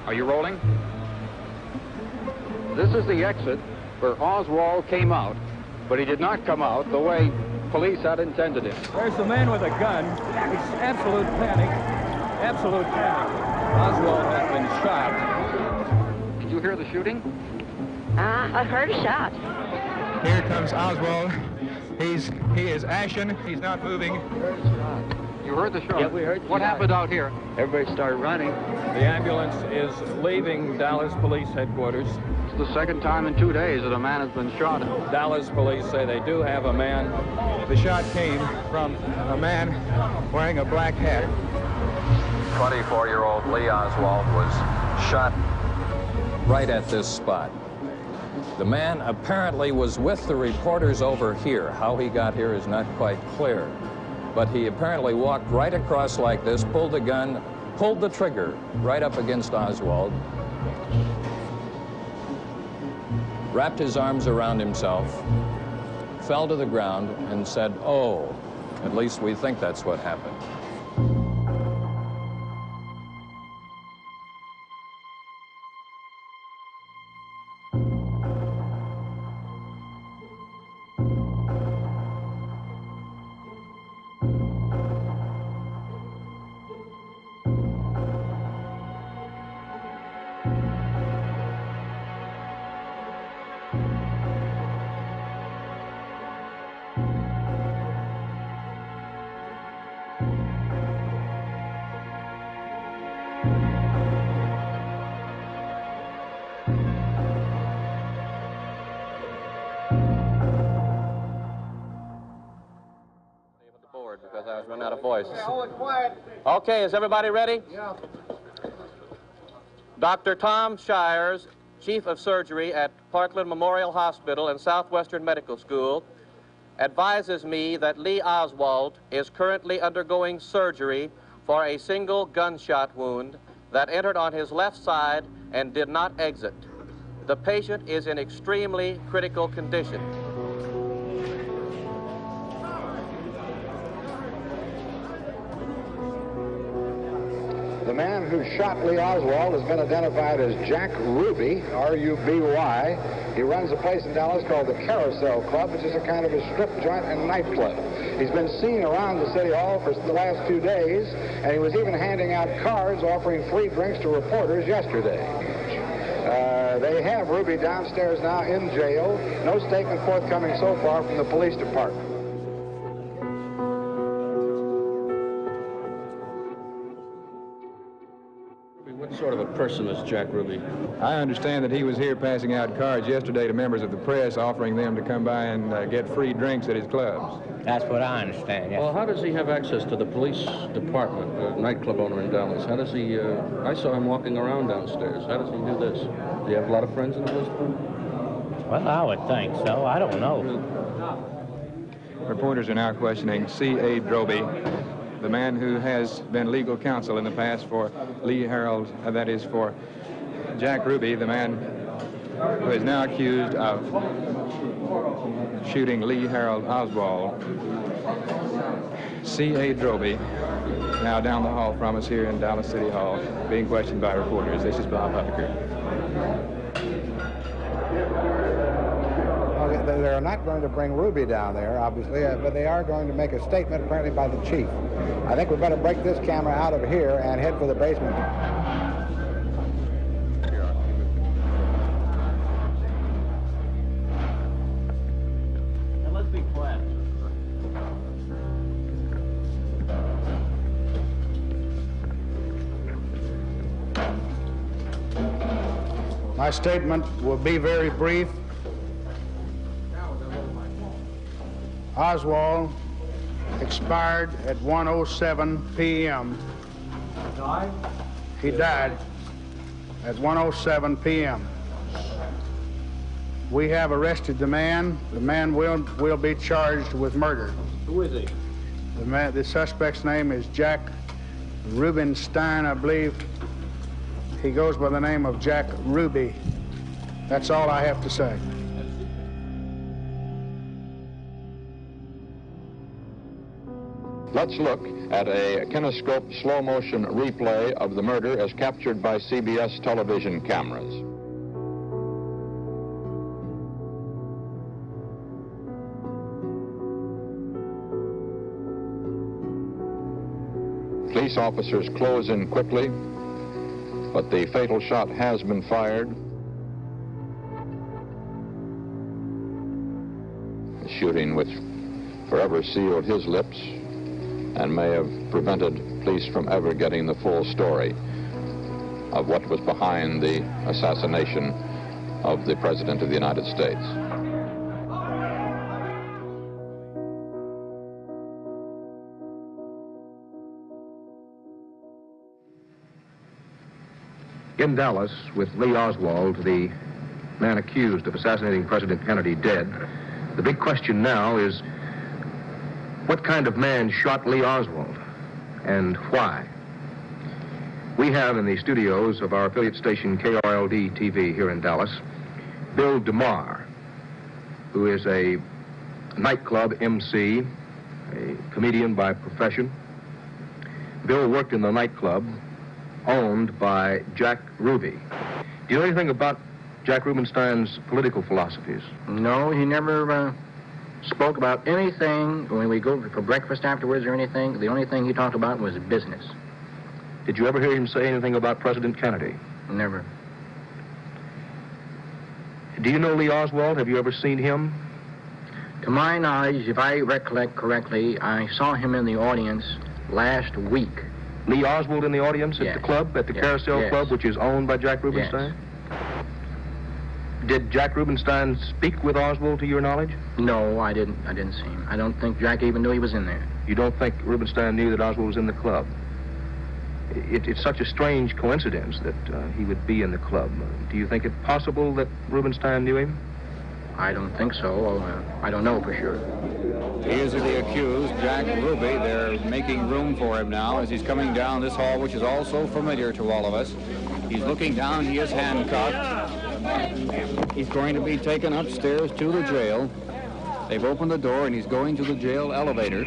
Are you rolling? This is the exit where Oswald came out, but he did not come out the way police had intended him. There's the man with a gun. It's absolute panic. Absolute panic. Oswald has been shot. Did you hear the shooting? I heard a shot. Here comes Oswald. He is ashen. He's not moving. You heard the shot? Yeah, we heard the What shot. happened out here? Everybody started running. The ambulance is leaving Dallas Police Headquarters. It's the second time in 2 days that a man has been shot. Dallas Police say they do have a man. The shot came from a man wearing a black hat. 24-year-old Lee Oswald was shot right at this spot. The man apparently was with the reporters over here. How he got here is not quite clear. But he apparently walked right across like this, pulled the gun, pulled the trigger right up against Oswald, wrapped his arms around himself, fell to the ground, and said, "Oh, at least we think that's what happened." Because I was running out of voice. Okay, is everybody ready? Yeah. Dr. Tom Shires, Chief of Surgery at Parkland Memorial Hospital and Southwestern Medical School, advises me that Lee Oswald is currently undergoing surgery for a single gunshot wound that entered on his left side and did not exit. The patient is in extremely critical condition. The man who shot Lee Oswald has been identified as Jack Ruby, R-U-B-Y. He runs a place in Dallas called the Carousel Club, which is a kind of a strip joint and nightclub. He's been seen around the City Hall for the last 2 days, and he was even handing out cards offering free drinks to reporters yesterday. They have Ruby downstairs now in jail. No statement forthcoming so far from the police department. What sort of a person is Jack Ruby? I understand that he was here passing out cards yesterday to members of the press, offering them to come by and get free drinks at his clubs. That's what I understand, yes. Well, how does he have access to the police department, the nightclub owner in Dallas? How does he, I saw him walking around downstairs. How does he do this? Do you have a lot of friends in the police department? Well, I would think so. I don't know. Reporters are now questioning C.A. Droby, the man who has been legal counsel in the past for Lee Harold, that is for Jack Ruby, the man who is now accused of shooting Lee Harold Oswald. C.A. Droby, now down the hall from us here in Dallas City Hall, being questioned by reporters. This is Bob Huttaker. They're not going to bring Ruby down there, obviously, but they are going to make a statement, apparently, by the chief. I think we better break this camera out of here and head for the basement. Now let's be quiet. My statement will be very brief. Oswald expired at 1:07 p.m. He died at 1:07 p.m. We have arrested the man. The man will be charged with murder. Who is he? The suspect's name is Jack Rubenstein, I believe. He goes by the name of Jack Ruby. That's all I have to say. Let's look at a kinescope slow-motion replay of the murder as captured by CBS television cameras. Police officers close in quickly, but the fatal shot has been fired. The shooting which forever sealed his lips and may have prevented police from ever getting the full story of what was behind the assassination of the President of the United States. In Dallas, with Lee Oswald, the man accused of assassinating President Kennedy, dead, the big question now is, what kind of man shot Lee Oswald, and why? We have in the studios of our affiliate station KRLD TV here in Dallas, Bill DeMar, who is a nightclub MC, a comedian by profession. Bill worked in the nightclub owned by Jack Ruby. Do you know anything about Jack Rubenstein's political philosophies? No, he never spoke about anything when we go for breakfast afterwards or anything. The only thing he talked about was business. Did you ever hear him say anything about President Kennedy? Never. Do you know Lee Oswald? Have you ever seen him? To my knowledge, if I recollect correctly, I saw him in the audience last week. Lee Oswald in the audience at Yes. the club, at the Yes. Carousel Yes. Club, which is owned by Jack Rubenstein? Yes. Did Jack Rubenstein speak with Oswald, to your knowledge? No, I didn't see him. I don't think Jack even knew he was in there. You don't think Rubenstein knew that Oswald was in the club? It's such a strange coincidence that he would be in the club. Do you think it possible that Rubenstein knew him? I don't think so. I don't know for sure. He is the accused, Jack Ruby. They're making room for him now as he's coming down this hall, which is all so familiar to all of us. He's looking down. He is handcuffed. He's going to be taken upstairs to the jail. They've opened the door, and he's going to the jail elevator.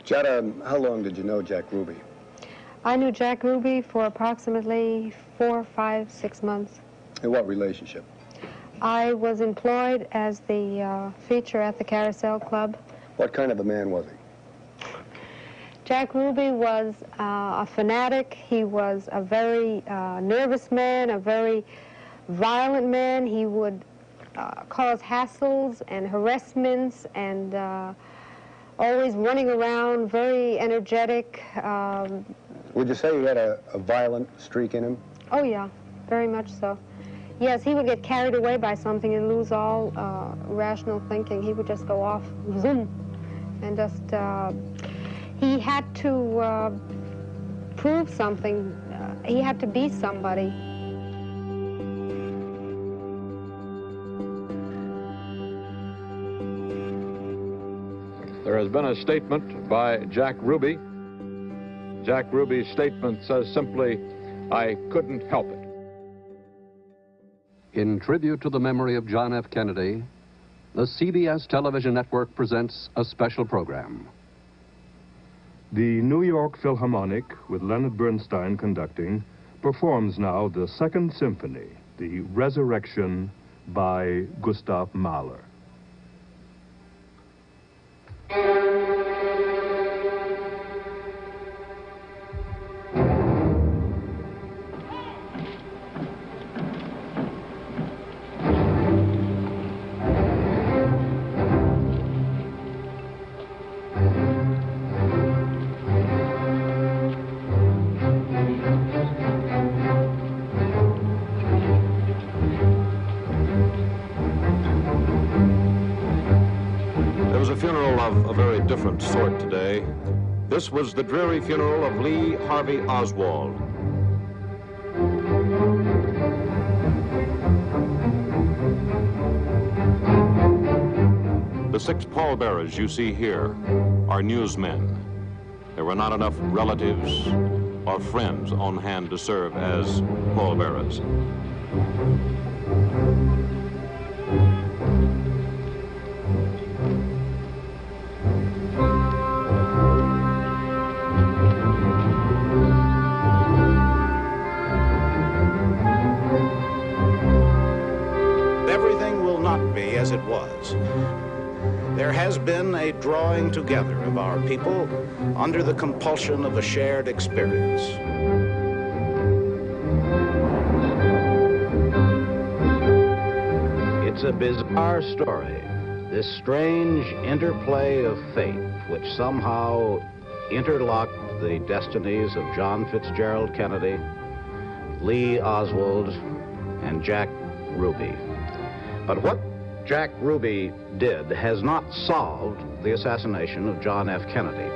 Jetta, how long did you know Jack Ruby? I knew Jack Ruby for approximately 4, 5, 6 months. In what relationship? I was employed as the feature at the Carousel Club. What kind of a man was he? Jack Ruby was a fanatic. He was a very nervous man, a very violent man. He would cause hassles and harassments and always running around, very energetic. Would you say he had a violent streak in him? Oh, yeah, very much so. Yes, he would get carried away by something and lose all rational thinking. He would just go off, zoom, and just, he had to prove something. He had to be somebody. There has been a statement by Jack Ruby. Jack Ruby's statement says simply, "I couldn't help it." In tribute to the memory of John F. Kennedy, the CBS television network presents a special program. The New York Philharmonic, with Leonard Bernstein conducting, performs now the Second Symphony, The Resurrection, by Gustav Mahler. Different sort today. This was the dreary funeral of Lee Harvey Oswald. The 6 pallbearers you see here are newsmen. There were not enough relatives or friends on hand to serve as pallbearers. Everything will not be as it was. There has been a drawing together of our people under the compulsion of a shared experience. It's a bizarre story, this strange interplay of fate which somehow interlocked the destinies of John Fitzgerald Kennedy, Lee Oswald, and Jack Ruby. But what Jack Ruby did has not solved the assassination of John F. Kennedy.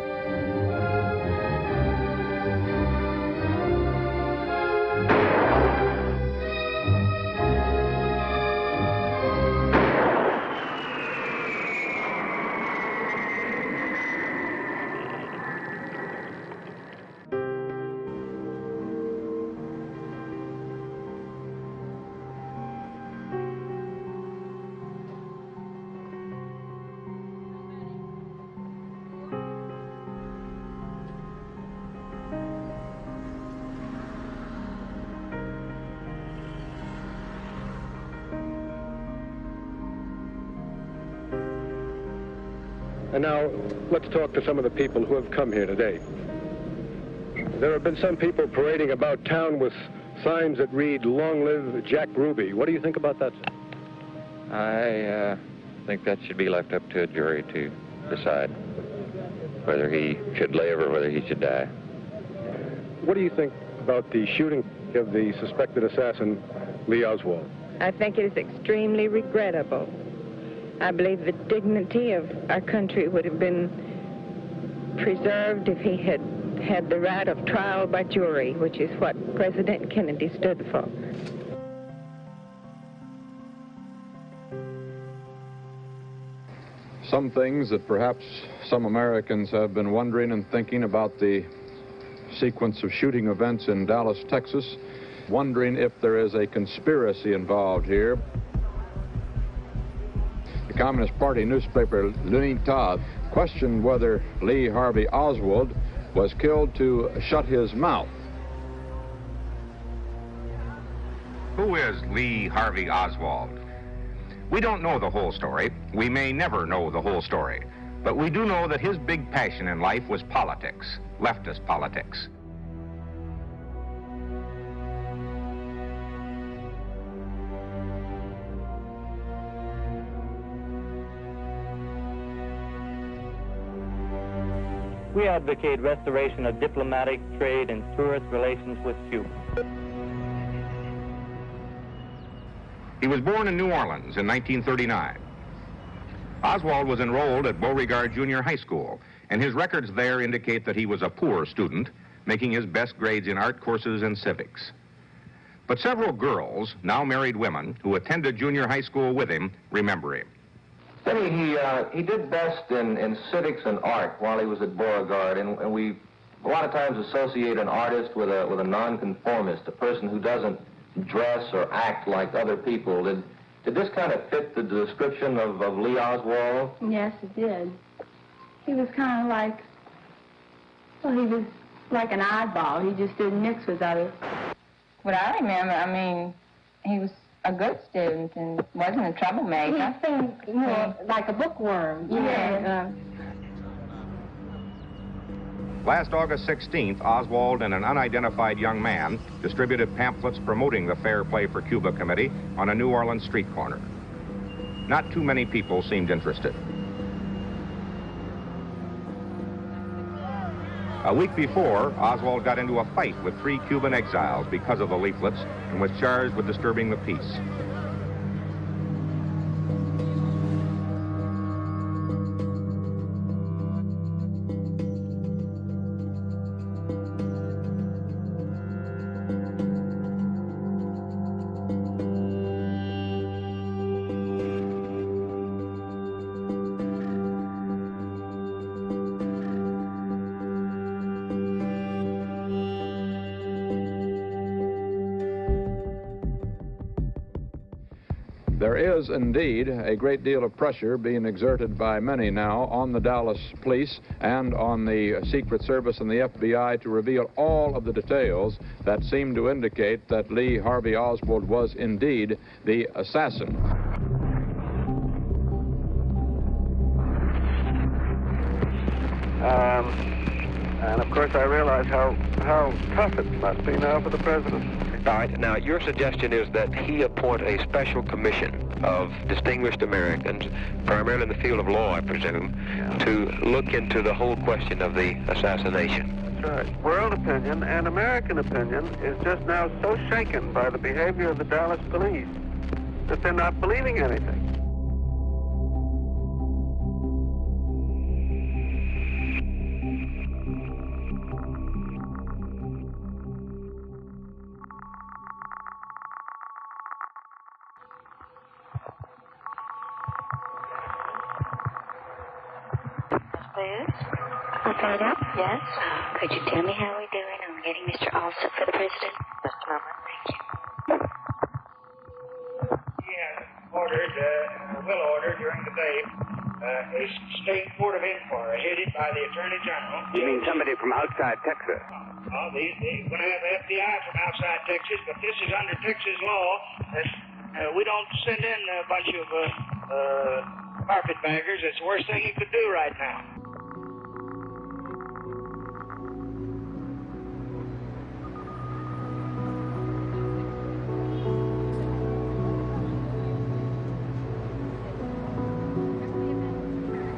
And now, let's talk to some of the people who have come here today. There have been some people parading about town with signs that read, "Long live Jack Ruby." What do you think about that? I think that should be left up to a jury to decide whether he should live or whether he should die. What do you think about the shooting of the suspected assassin, Lee Oswald? I think it is extremely regrettable. I believe the dignity of our country would have been preserved if he had had the right of trial by jury, which is what President Kennedy stood for. Some things that perhaps some Americans have been wondering and thinking about the sequence of shooting events in Dallas, Texas, wondering if there is a conspiracy involved here. The Communist Party newspaper L'Unité questioned whether Lee Harvey Oswald was killed to shut his mouth. Who is Lee Harvey Oswald? We don't know the whole story. We may never know the whole story. But we do know that his big passion in life was politics, leftist politics. We advocate restoration of diplomatic, trade, and tourist relations with Cuba. He was born in New Orleans in 1939. Oswald was enrolled at Beauregard Junior High School, and his records there indicate that he was a poor student, making his best grades in art courses and civics. But several girls, now married women, who attended junior high school with him, remember him. He did best in civics and art while he was at Beauregard, and we a lot of times associate an artist with a nonconformist, a person who doesn't dress or act like other people. Did this kind of fit the description of Lee Oswald? Yes, it did. He was kind of like, well, he was like an oddball. He just didn't mix with others. What I remember, I mean, he was a good student and wasn't a troublemaker. He seemed more like a bookworm. Yeah. Last August 16th, Oswald and an unidentified young man distributed pamphlets promoting the Fair Play for Cuba Committee on a New Orleans street corner. Not too many people seemed interested. A week before, Oswald got into a fight with 3 Cuban exiles because of the leaflets and was charged with disturbing the peace. There is indeed a great deal of pressure being exerted by many now on the Dallas police and on the Secret Service and the FBI to reveal all of the details that seem to indicate that Lee Harvey Oswald was indeed the assassin. And of course I realize how tough it must be now for the president. All right, now your suggestion is that he appoint a special commission of distinguished Americans, primarily in the field of law, I presume, to look into the whole question of the assassination. That's right. World opinion and American opinion is just now so shaken by the behavior of the Dallas police that they're not believing anything. Yes? Could you tell me how we're doing on getting Mr. Alsop for the president? Just a moment, thank you. Will order during the day a state court of inquiry headed by the Attorney General. You mean somebody from outside Texas? Well, they're going to have FBI from outside Texas, but this is under Texas law. We don't send in a bunch of carpetbaggers. It's the worst thing you could do right now.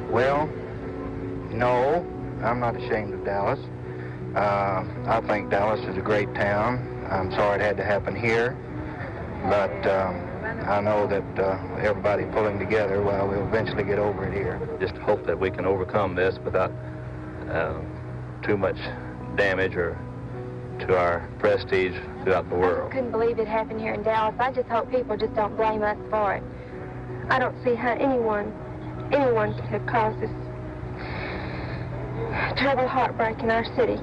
Well, no, I'm not ashamed of Dallas. I think Dallas is a great town. I'm sorry it had to happen here, but I know that everybody pulling together, well, we'll eventually get over it here. Just hope that we can overcome this without too much damage or to our prestige throughout the world. I couldn't believe it happened here in Dallas. I just hope people just don't blame us for it. I don't see how anyone could have caused this terrible heartbreak in our city.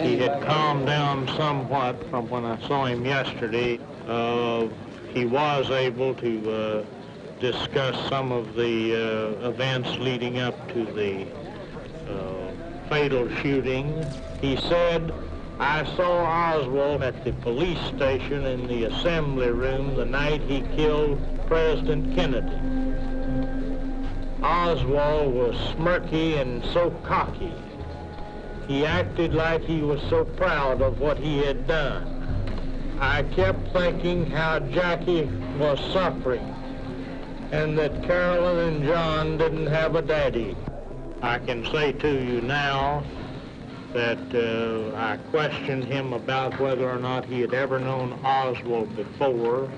He had calmed down somewhat from when I saw him yesterday. He was able to discuss some of the events leading up to the fatal shooting. He said, "I saw Oswald at the police station in the assembly room the night he killed President Kennedy. Oswald was smirky and so cocky. He acted like he was so proud of what he had done. I kept thinking how Jackie was suffering and that Carolyn and John didn't have a daddy. I can say to you now that I questioned him about whether or not he had ever known Oswald before.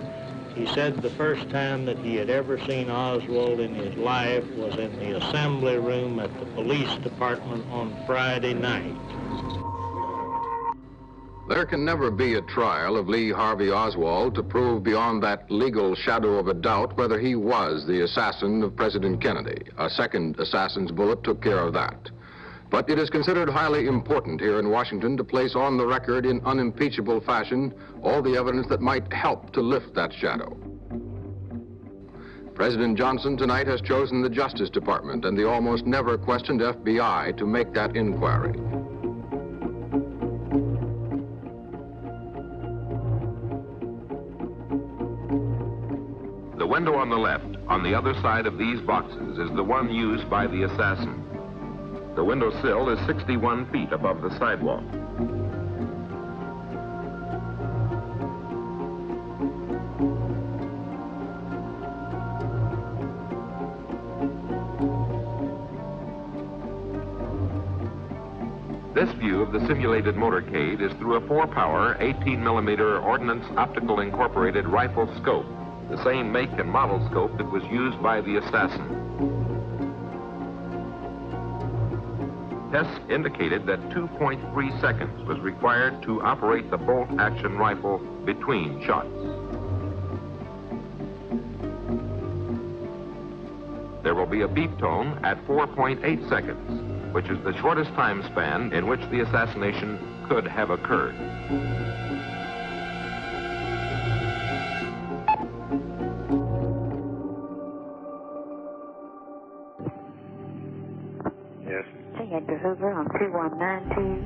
He said the first time that he had ever seen Oswald in his life was in the assembly room at the police department on Friday night." There can never be a trial of Lee Harvey Oswald to prove beyond that legal shadow of a doubt whether he was the assassin of President Kennedy. A second assassin's bullet took care of that. But it is considered highly important here in Washington to place on the record in unimpeachable fashion all the evidence that might help to lift that shadow. President Johnson tonight has chosen the Justice Department and the almost never questioned FBI to make that inquiry. The window on the left, on the other side of these boxes, is the one used by the assassin. The window sill is 61 feet above the sidewalk. This view of the simulated motorcade is through a 4-power 18mm Ordnance Optical Incorporated rifle scope, the same make and model scope that was used by the assassin. Tests indicated that 2.3 seconds was required to operate the bolt-action rifle between shots. There will be a beep tone at 4.8 seconds, which is the shortest time span in which the assassination could have occurred. Yes. Hey, Edgar Hoover on 2192.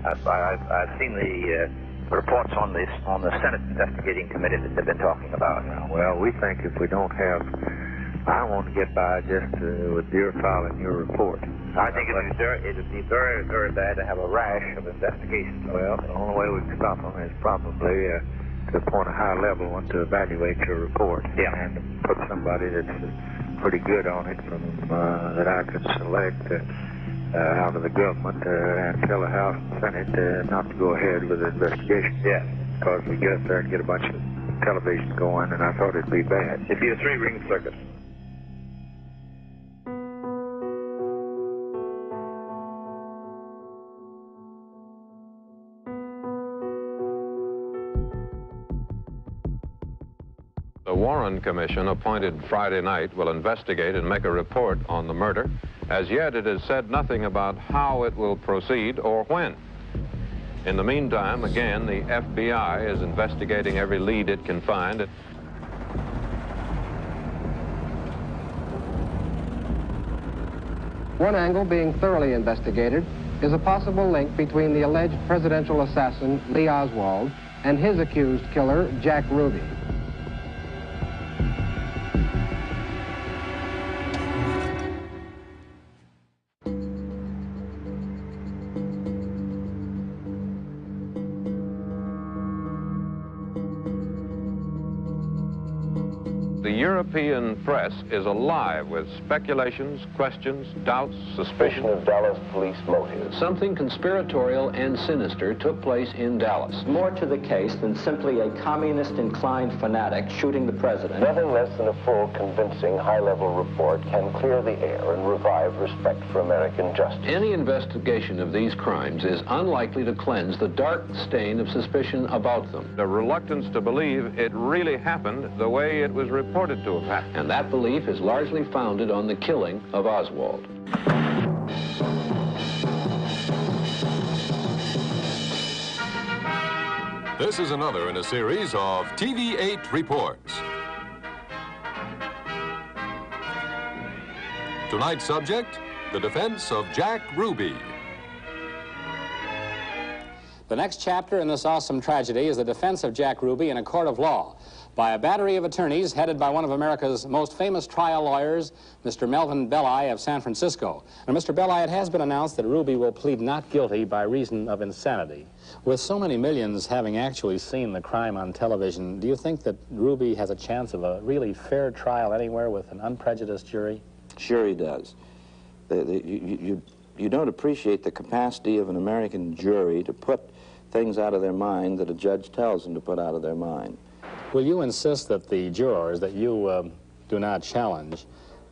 I've seen the reports on the Senate investigating committee that they've been talking about. Well, we think if we don't have, I want to get by just with your filing your report. I think it'd be very, very bad to have a rash of investigations. Well, the only way we can stop them is probably to appoint a high level one to evaluate your report. Yeah. And to put somebody that's pretty good on it from that I could select out of the government and tell the House and Senate not to go ahead with the investigation. Yeah. Because we get up there and get a bunch of television going, and I thought it'd be bad. It'd be a three-ring circus. The Warren Commission, appointed Friday night, will investigate and make a report on the murder. As yet, it has said nothing about how it will proceed or when. In the meantime, again, the FBI is investigating every lead it can find. One angle being thoroughly investigated is a possible link between the alleged presidential assassin, Lee Oswald, and his accused killer, Jack Ruby. The European press is alive with speculations, questions, doubts, suspicion of Dallas police motives. Something conspiratorial and sinister took place in Dallas. More to the case than simply a communist-inclined fanatic shooting the president. Nothing less than a full, convincing, high-level report can clear the air and revive respect for American justice. Any investigation of these crimes is unlikely to cleanse the dark stain of suspicion about them. The reluctance to believe it really happened the way it was reported to have happened. And that belief is largely founded on the killing of Oswald. This is another in a series of TV8 reports. Tonight's subject, the defense of Jack Ruby. The next chapter in this awesome tragedy is the defense of Jack Ruby in a court of law by a battery of attorneys headed by one of America's most famous trial lawyers, Mr. Melvin Belli of San Francisco. Now, Mr. Belli, it has been announced that Ruby will plead not guilty by reason of insanity. With so many millions having actually seen the crime on television, do you think that Ruby has a chance of a really fair trial anywhere with an unprejudiced jury? Sure he does. You don't appreciate the capacity of an American jury to put things out of their mind that a judge tells them to put out of their mind. Will you insist that the jurors that you do not challenge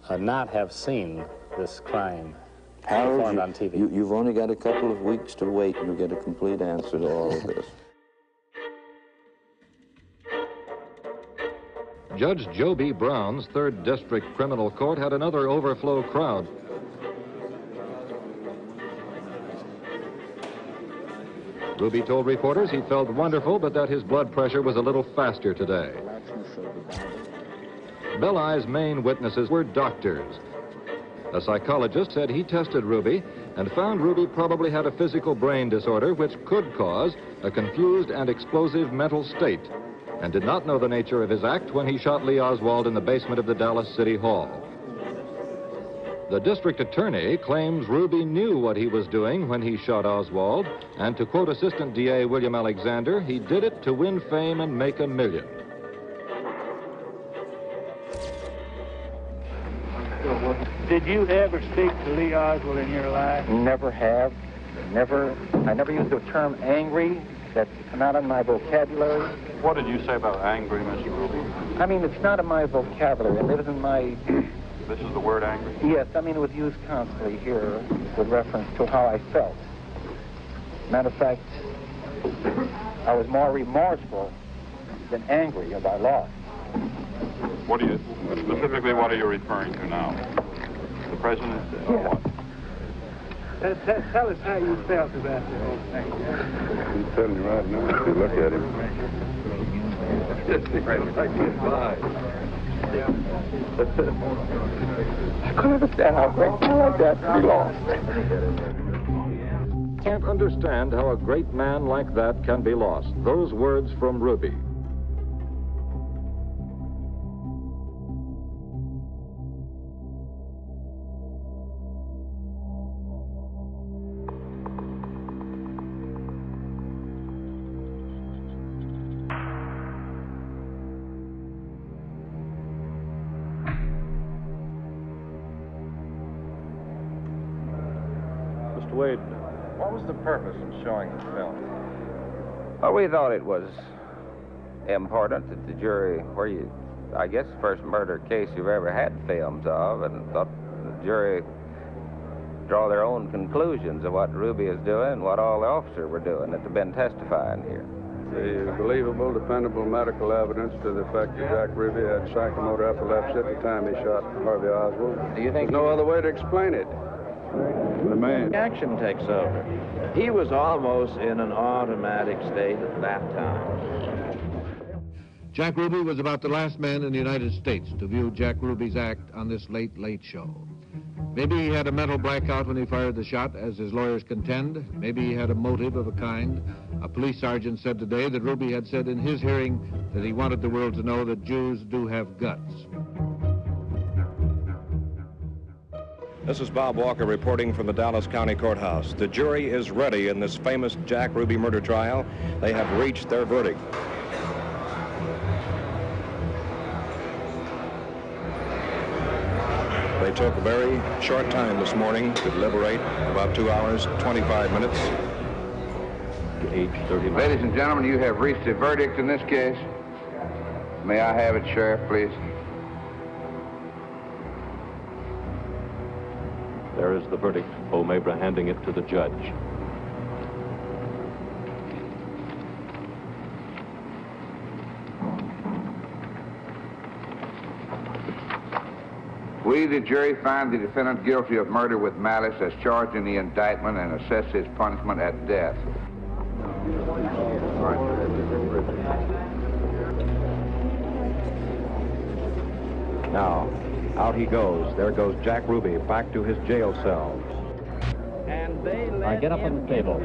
not have seen this crime performed on TV? You've only got a couple of weeks to wait and you'll get a complete answer to all of this. Judge Joe B. Brown's 3rd District Criminal Court had another overflow crowd. Ruby told reporters he felt wonderful, but that his blood pressure was a little faster today. Belli's main witnesses were doctors. A psychologist said he tested Ruby and found Ruby probably had a physical brain disorder which could cause a confused and explosive mental state, and did not know the nature of his act when he shot Lee Oswald in the basement of the Dallas City Hall. The district attorney claims Ruby knew what he was doing when he shot Oswald, and to quote Assistant DA William Alexander, he did it to win fame and make $1 million. Did you ever speak to Lee Oswald in your life? Never have. I never used the term angry. That's not in my vocabulary. What did you say about angry, Mr. Ruby? I mean, it's not in my vocabulary. It lives in my... This is the word angry? Yes, I mean, it was used constantly here with reference to how I felt. Matter of fact, I was more remorseful been angry as I lost. Specifically, what are you referring to now? The president or what? Tell us how you felt about the whole thing. He's telling you right now. If you look at him. I couldn't understand how great man like that could be lost. Can't understand how a great man like that can be lost. Those words from Ruby. Wade, what was the purpose of showing the film? Well, we thought it was important that the jury, I guess the first murder case you've ever had films of, and thought the jury draw their own conclusions of what Ruby is doing and what all the officers were doing that have been testifying here. The believable, dependable medical evidence to the effect that Jack Ruby had psychomotor epilepsy at the time he shot Harvey Oswald. Do you think there's no other way to explain it? The man. Action takes over. He was almost in an automatic state at that time. Jack Ruby was about the last man in the United States to view Jack Ruby's act on this late, late show. Maybe he had a mental blackout when he fired the shot, as his lawyers contend. Maybe he had a motive of a kind. A police sergeant said today that Ruby had said in his hearing that he wanted the world to know that Jews do have guts. This is Bob Walker reporting from the Dallas County Courthouse. The jury is ready in this famous Jack Ruby murder trial. They have reached their verdict. They took a very short time this morning to deliberate, about 2 hours, 25 minutes. Age 39. Ladies and gentlemen, you have reached a verdict in this case. May I have it, Sheriff, please? There is the verdict. O'Mabra handing it to the judge. We, the jury, find the defendant guilty of murder with malice as charged in the indictment and assess his punishment at death. Now, out he goes. There goes Jack Ruby back to his jail cell. Get up on the table.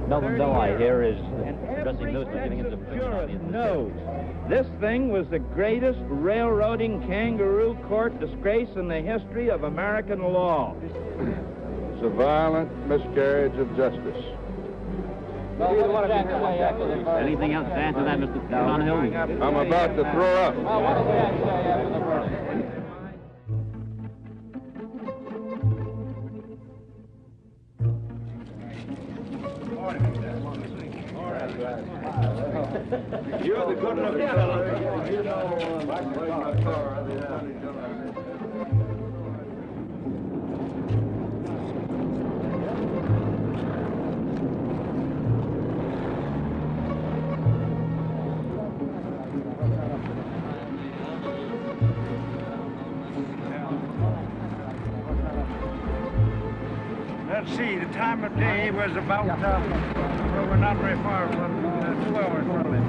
Melvin Belli here is addressing newsmen, giving him some knows. This thing was the greatest railroading kangaroo court disgrace in the history of American law. It's a violent miscarriage of justice. Anything else to add to that, Mr. Donahill? I'm about to throw up. You're the good enough fellow. You know, Let's see, the time of day was about, well, we're not very far from 2 hours from it.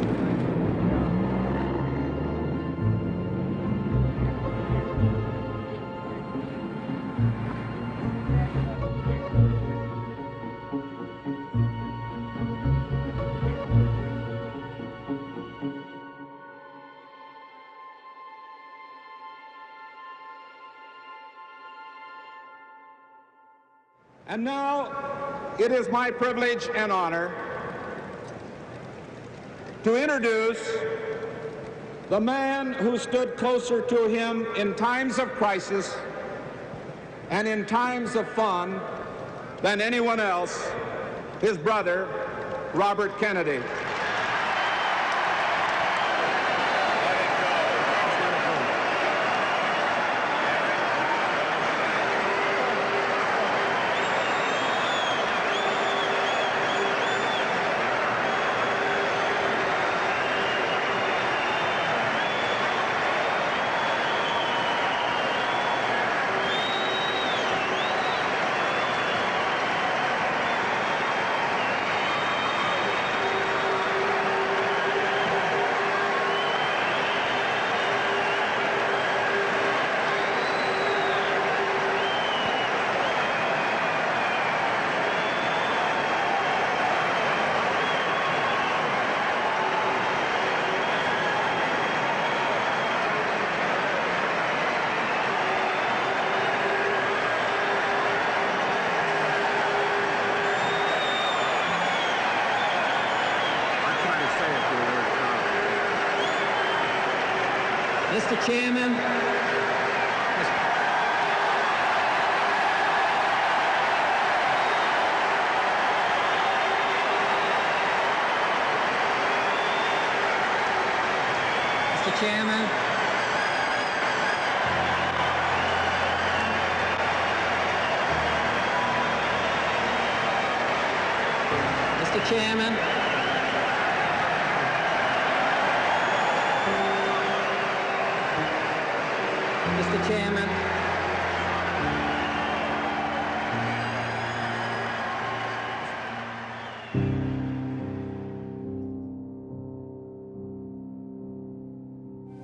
And now, it is my privilege and honor to introduce the man who stood closer to him in times of crisis and in times of fun than anyone else, his brother, Robert Kennedy. Mr. Chairman. Mr. Chairman. Mr. Chairman. Mr. Chairman.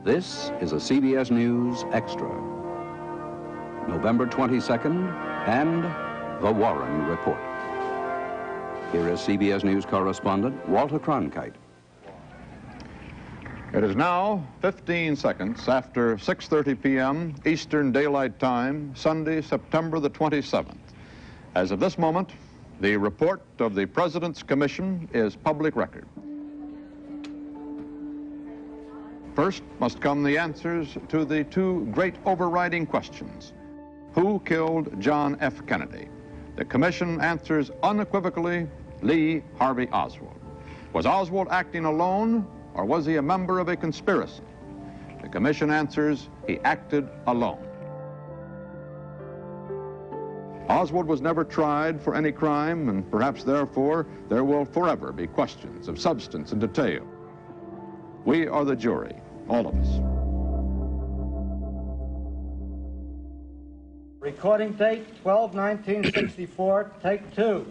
This is a CBS News Extra. November 22nd and the Warren Report. Here is CBS News correspondent Walter Cronkite. It is now 15 seconds after 6:30 p.m. Eastern Daylight Time, Sunday, September the 27th. As of this moment, the report of the President's Commission is public record. First must come the answers to the two great overriding questions. Who killed John F. Kennedy? The Commission answers unequivocally, Lee Harvey Oswald. Was Oswald acting alone, or was he a member of a conspiracy? The Commission answers he acted alone. Oswald was never tried for any crime, and perhaps therefore there will forever be questions of substance and detail. We are the jury, all of us. Recording date 12/1964, take 2.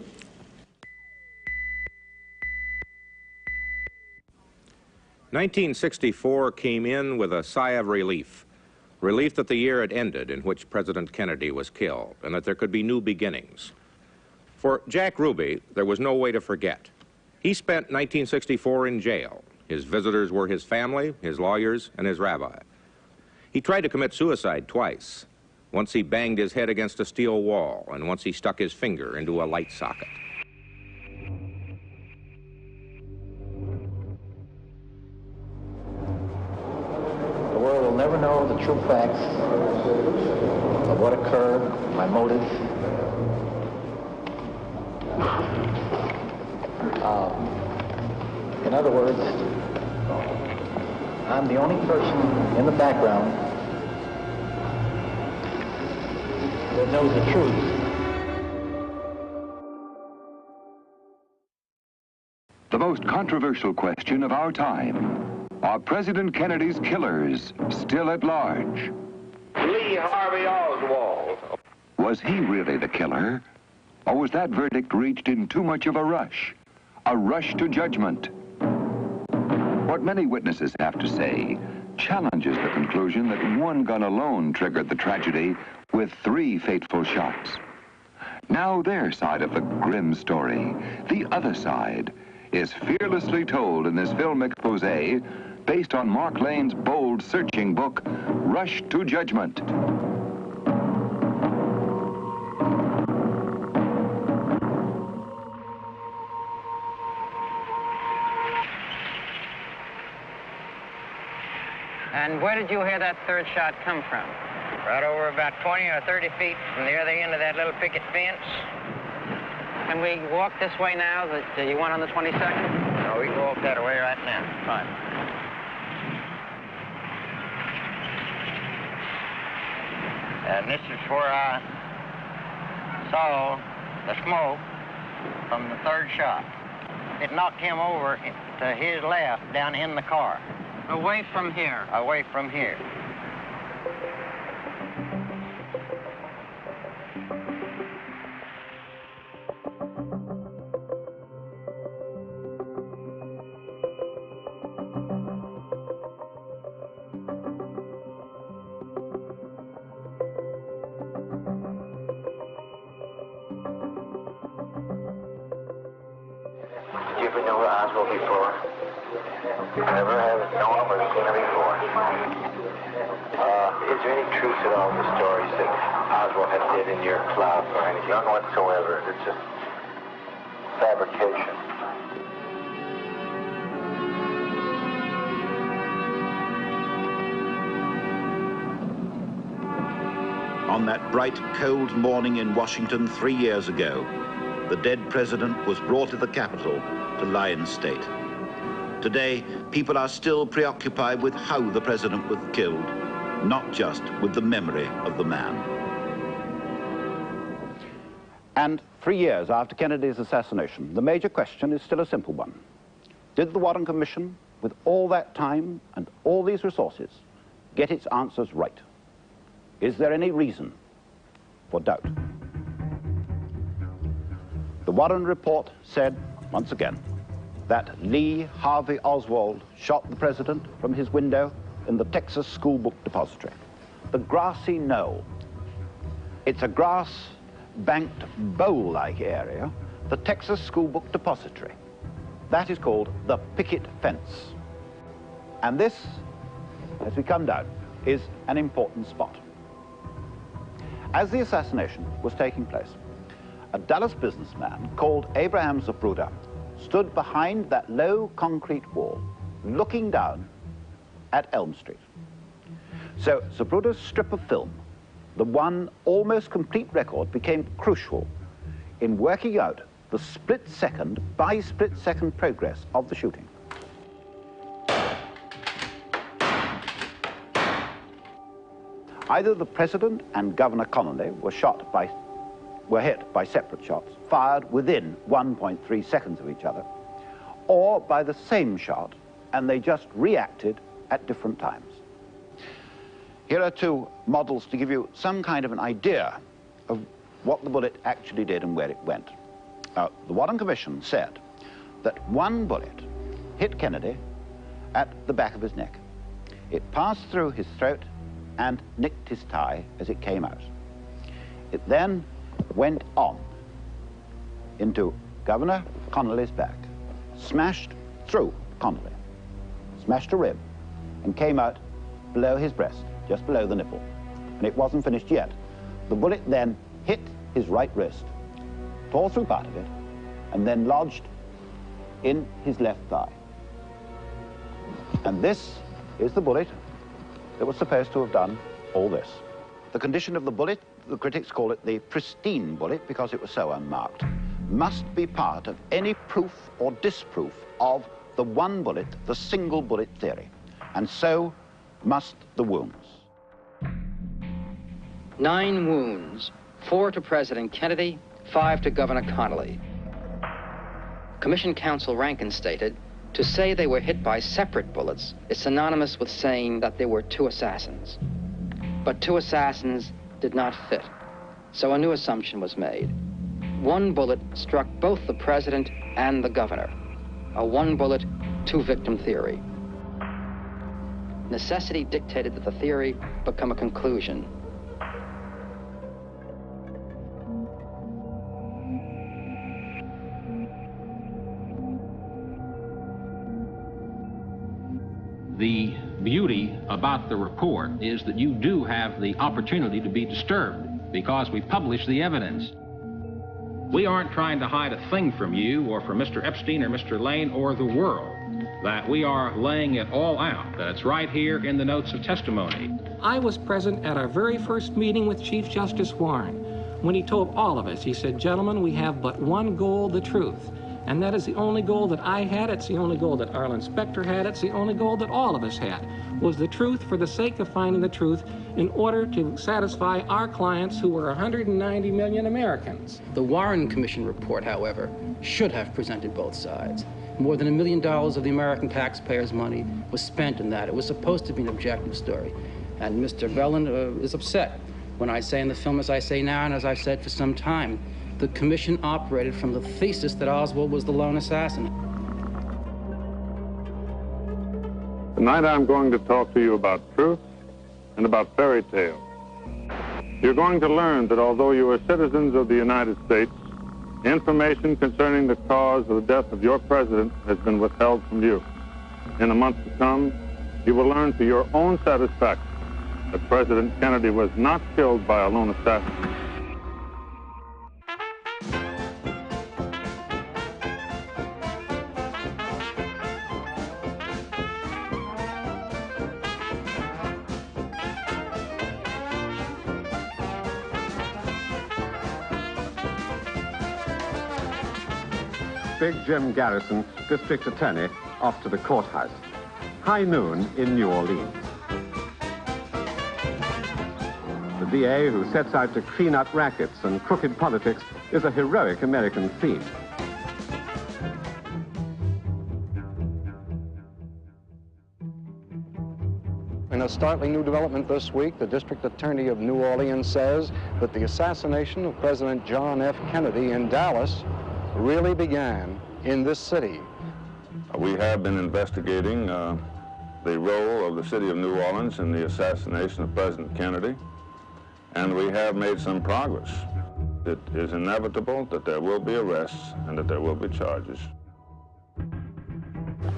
"1964 came in with a sigh of relief. Relief that the year had ended in which President Kennedy was killed, and that there could be new beginnings. For Jack Ruby, there was no way to forget. He spent 1964 in jail. His visitors were his family, his lawyers, and his rabbi. He tried to commit suicide twice. Once he banged his head against a steel wall, and once he stuck his finger into a light socket. The world will never know the true facts of what occurred, my motives. In other words, I'm the only person in the background that knows the truth. The most controversial question of our time. Are President Kennedy's killers still at large? Lee Harvey Oswald. Was he really the killer? Or was that verdict reached in too much of a rush? A rush to judgment? What many witnesses have to say challenges the conclusion that one gun alone triggered the tragedy with 3 fateful shots. Now their side of the grim story, the other side, is fearlessly told in this film expose based on Mark Lane's bold, searching book, Rush to Judgment. And where did you hear that third shot come from? Right over about 20 or 30 feet from the other end of that little picket fence. Can we walk this way now that you went on the 22nd? No, we can walk that way right now. Fine. And this is where I saw the smoke from the third shot. It knocked him over to his left down in the car. Away from here? Away from here. Did you ever know Oswald before? Never have known him or seen him before. Is there any truth to all the stories that Oswald had did in your club or anything? None whatsoever. It's just fabrication. On that bright, cold morning in Washington 3 years ago, the dead president was brought to the Capitol to lie in state. Today, people are still preoccupied with how the president was killed, not just with the memory of the man. And 3 years after Kennedy's assassination, the major question is still a simple one. Did the Warren Commission, with all that time and all these resources, get its answers right? Is there any reason for doubt? The Warren report said, once again, that Lee Harvey Oswald shot the president from his window in the Texas School Book Depository. The grassy knoll. It's a grass-banked bowl-like area, the Texas School Book Depository. That is called the picket fence. And this, as we come down, is an important spot. As the assassination was taking place, a Dallas businessman called Abraham Zapruder stood behind that low concrete wall, looking down at Elm Street. So Zapruder's strip of film, the one almost complete record, became crucial in working out the split-second by split-second progress of the shooting. Either the president and Governor Connolly were hit by separate shots, fired within 1.3 seconds of each other, or by the same shot, and they just reacted at different times. Here are two models to give you some kind of an idea of what the bullet actually did and where it went. The Warren Commission said that one bullet hit Kennedy at the back of his neck. It passed through his throat and nicked his tie as it came out. It then went on into Governor Connolly's back, smashed through Connolly, smashed a rib, and came out below his breast, just below the nipple. And it wasn't finished yet. The bullet then hit his right wrist, tore through part of it, and then lodged in his left thigh. And this is the bullet that was supposed to have done all this. The condition of the bullet, the critics call it the pristine bullet because it was so unmarked, must be part of any proof or disproof of the one bullet, the single bullet theory. And so must the wounds. 9 wounds, 4 to President Kennedy, 5 to Governor Connolly. Commission counsel Rankin stated, to say they were hit by separate bullets is synonymous with saying that there were 2 assassins. But 2 assassins did not fit, so a new assumption was made. 1 bullet struck both the president and the governor. A 1 bullet, 2 victim theory. Necessity dictated that the theory become a conclusion. The beauty about the report is that you do have the opportunity to be disturbed because we publish the evidence. We aren't trying to hide a thing from you or from Mr. Epstein or Mr. Lane or the world. That we are laying it all out, that it's right here in the notes of testimony. I was present at our very first meeting with Chief Justice Warren when he told all of us, he said, gentlemen, we have but one goal, the truth. And that is the only goal that I had, it's the only goal that Arlen Specter had, it's the only goal that all of us had, was the truth for the sake of finding the truth in order to satisfy our clients who were 190 million Americans. The Warren Commission report, however, should have presented both sides. More than $1 million of the American taxpayers' money was spent in that. It was supposed to be an objective story. And Mr. Belland is upset when I say in the film, as I say now and as I've said for some time, the commission operated from the thesis that Oswald was the lone assassin. Tonight I'm going to talk to you about truth and about fairy tales. You're going to learn that although you are citizens of the United States, information concerning the cause of the death of your president has been withheld from you. In a month to come, you will learn to your own satisfaction that President Kennedy was not killed by a lone assassin. Big Jim Garrison, district attorney, off to the courthouse. High noon in New Orleans. The DA who sets out to clean up rackets and crooked politics is a heroic American theme. In a startling new development this week, the district attorney of New Orleans says that the assassination of President John F. Kennedy in Dallas really began in this city. We have been investigating the role of the city of New Orleans in the assassination of President Kennedy, and we have made some progress. It is inevitable that there will be arrests and that there will be charges.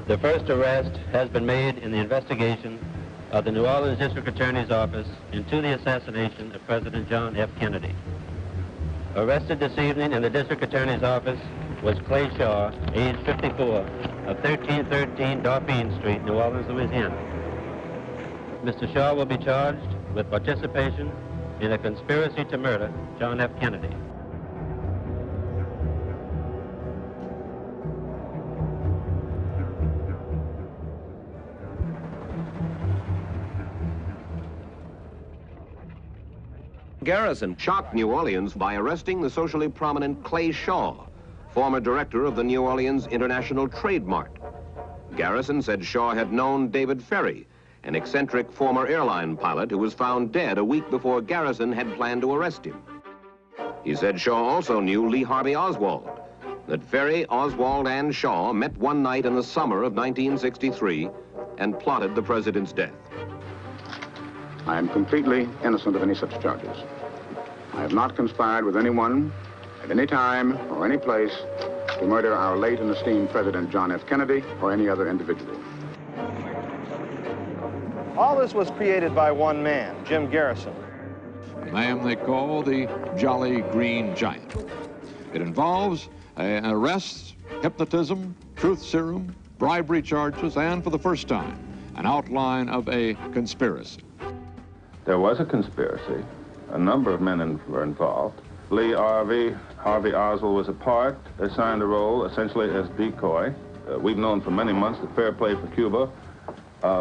The first arrest has been made in the investigation of the New Orleans District Attorney's Office into the assassination of President John F. Kennedy. Arrested this evening in the District Attorney's Office was Clay Shaw, age 54, of 1313 Dauphine Street, New Orleans, Louisiana. Mr. Shaw will be charged with participation in a conspiracy to murder John F. Kennedy. Garrison shocked New Orleans by arresting the socially prominent Clay Shaw, former director of the New Orleans International Trade Mart. Garrison said Shaw had known David Ferry, an eccentric former airline pilot who was found dead a week before Garrison had planned to arrest him. He said Shaw also knew Lee Harvey Oswald, that Ferry, Oswald, and Shaw met one night in the summer of 1963 and plotted the president's death. I am completely innocent of any such charges. I have not conspired with anyone at any time or any place to murder our late and esteemed President John F. Kennedy or any other individual. All this was created by one man, Jim Garrison. A man they call the Jolly Green Giant. It involves arrests, hypnotism, truth serum, bribery charges, and for the first time, an outline of a conspiracy. There was a conspiracy. A number of men were involved. Lee Harvey Oswald was a part, assigned a role essentially as decoy. We've known for many months that Fair Play for Cuba,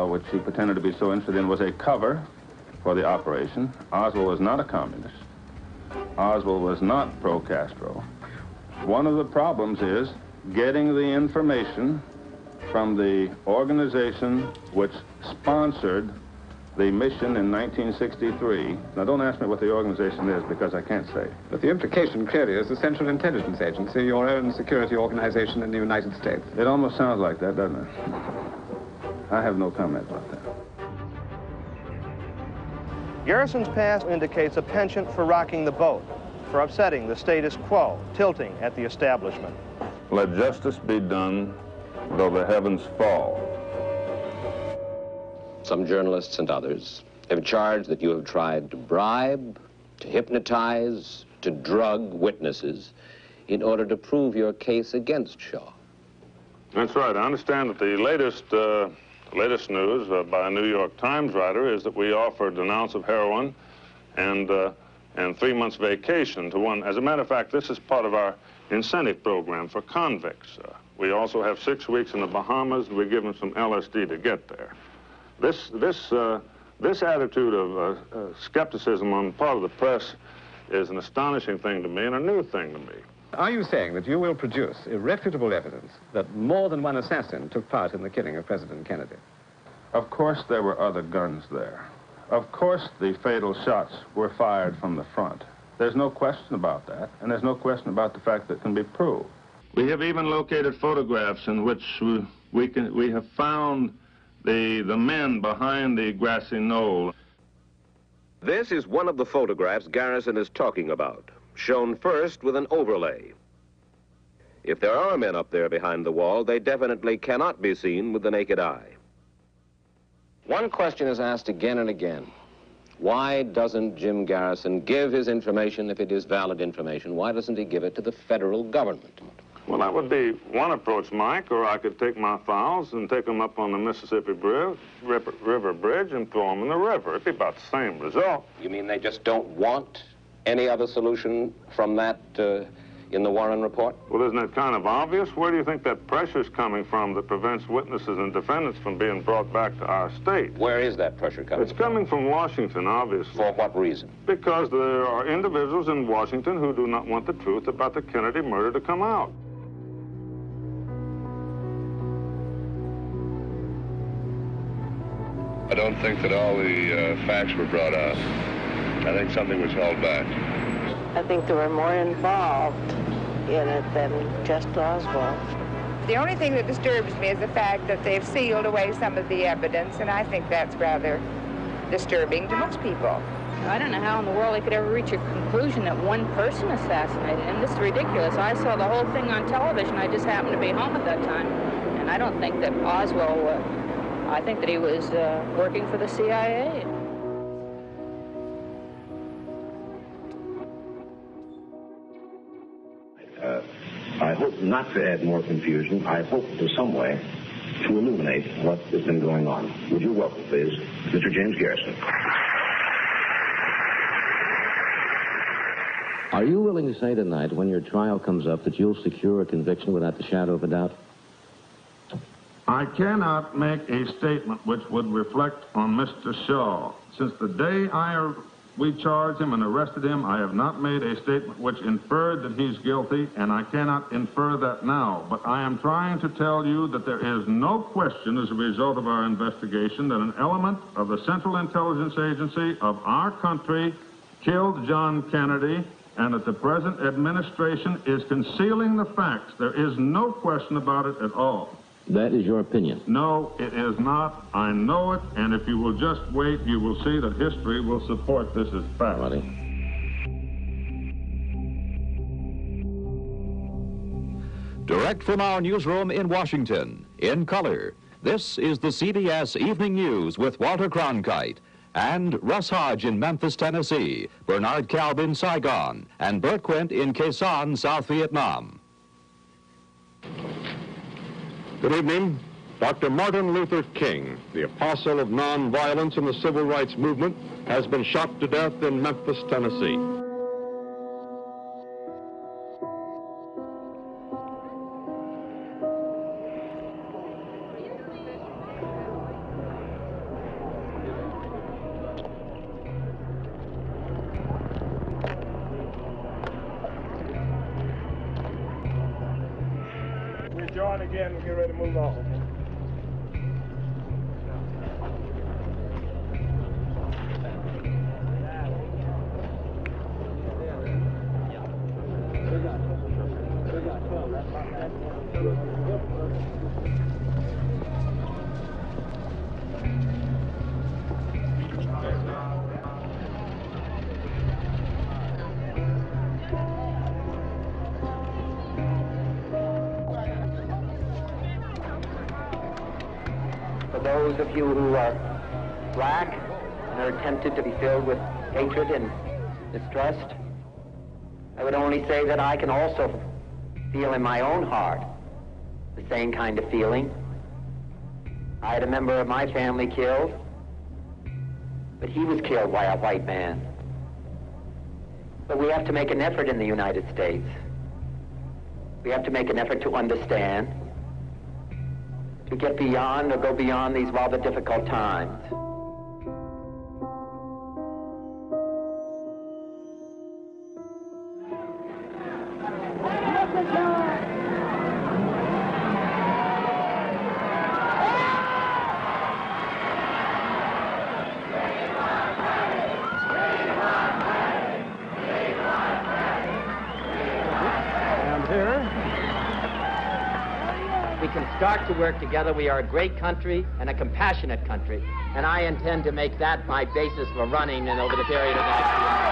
which he pretended to be so interested in, was a cover for the operation. Oswald was not a communist. Oswald was not pro-Castro. One of the problems is getting the information from the organization which sponsored the mission in 1963. Now, don't ask me what the organization is, because I can't say. But the implication clearly is the Central Intelligence Agency, your own security organization in the United States. It almost sounds like that, doesn't it? I have no comment about that. Garrison's past indicates a penchant for rocking the boat, for upsetting the status quo, tilting at the establishment. Let justice be done, though the heavens fall. Some journalists and others have charged that you have tried to bribe, to hypnotize, to drug witnesses in order to prove your case against Shaw. That's right. I understand that the latest news by a New York Times writer is that we offered an ounce of heroin and 3 months vacation to one. As a matter of fact, this is part of our incentive program for convicts. We also have 6 weeks in the Bahamas, and we give them some LSD to get there. This attitude of skepticism on the part of the press is an astonishing thing to me and a new thing to me. Are you saying that you will produce irrefutable evidence that more than one assassin took part in the killing of President Kennedy? Of course there were other guns there. Of course the fatal shots were fired from the front. There's no question about that, and there's no question about the fact that it can be proved. We have even located photographs in which we have found the men behind the grassy knoll. This is one of the photographs Garrison is talking about, shown first with an overlay. If there are men up there behind the wall, they definitely cannot be seen with the naked eye. One question is asked again and again. Why doesn't Jim Garrison give his information if it is valid information? Why doesn't he give it to the federal government? Well, that would be one approach, Mike, or I could take my files and take them up on the Mississippi River Bridge and throw them in the river. It'd be about the same result. You mean they just don't want any other solution from that in the Warren report? Well, isn't it kind of obvious? Where do you think that pressure's coming from that prevents witnesses and defendants from being brought back to our state? Where is that pressure coming It's coming from Washington, obviously. For what reason? Because there are individuals in Washington who do not want the truth about the Kennedy murder to come out. I don't think that all the facts were brought out. I think something was held back. I think there were more involved in it than just Oswald. The only thing that disturbs me is the fact that they've sealed away some of the evidence, and I think that's rather disturbing to most people. I don't know how in the world they could ever reach a conclusion that one person assassinated him. This is ridiculous. I saw the whole thing on television. I just happened to be home at that time. And I don't think that Oswald, I think that he was working for the CIA. I hope not to add more confusion. I hope in some way to illuminate what has been going on. Would you welcome, please, Mr. James Garrison. Are you willing to say tonight, when your trial comes up, that you'll secure a conviction without the shadow of a doubt? I cannot make a statement which would reflect on Mr. Shaw. Since the day we charged him and arrested him, I have not made a statement which inferred that he's guilty, and I cannot infer that now. But I am trying to tell you that there is no question as a result of our investigation that an element of the Central Intelligence Agency of our country killed John Kennedy, and that the present administration is concealing the facts. There is no question about it at all. That is your opinion? No, it is not. I know it, and if you will just wait, you will see that history will support this as fact. Direct from our newsroom in Washington, in color, this is the CBS Evening News with Walter Cronkite and Russ Hodge in Memphis, Tennessee, Bernard Kalb in Saigon, and Bert Quint in Khe Sanh, South Vietnam. Good evening. Dr. Martin Luther King, the apostle of nonviolence in the civil rights movement, has been shot to death in Memphis, Tennessee. Join again, we'll get ready to move on. Those of you who are black and are tempted to be filled with hatred and distrust, I would only say that I can also feel in my own heart the same kind of feeling. I had a member of my family killed, but he was killed by a white man. But we have to make an effort in the United States. We have to make an effort to understand, to get beyond or go beyond these rather difficult times. Start to work together. We are a great country and a compassionate country, and I intend to make that my basis for running and over the period of the next few months.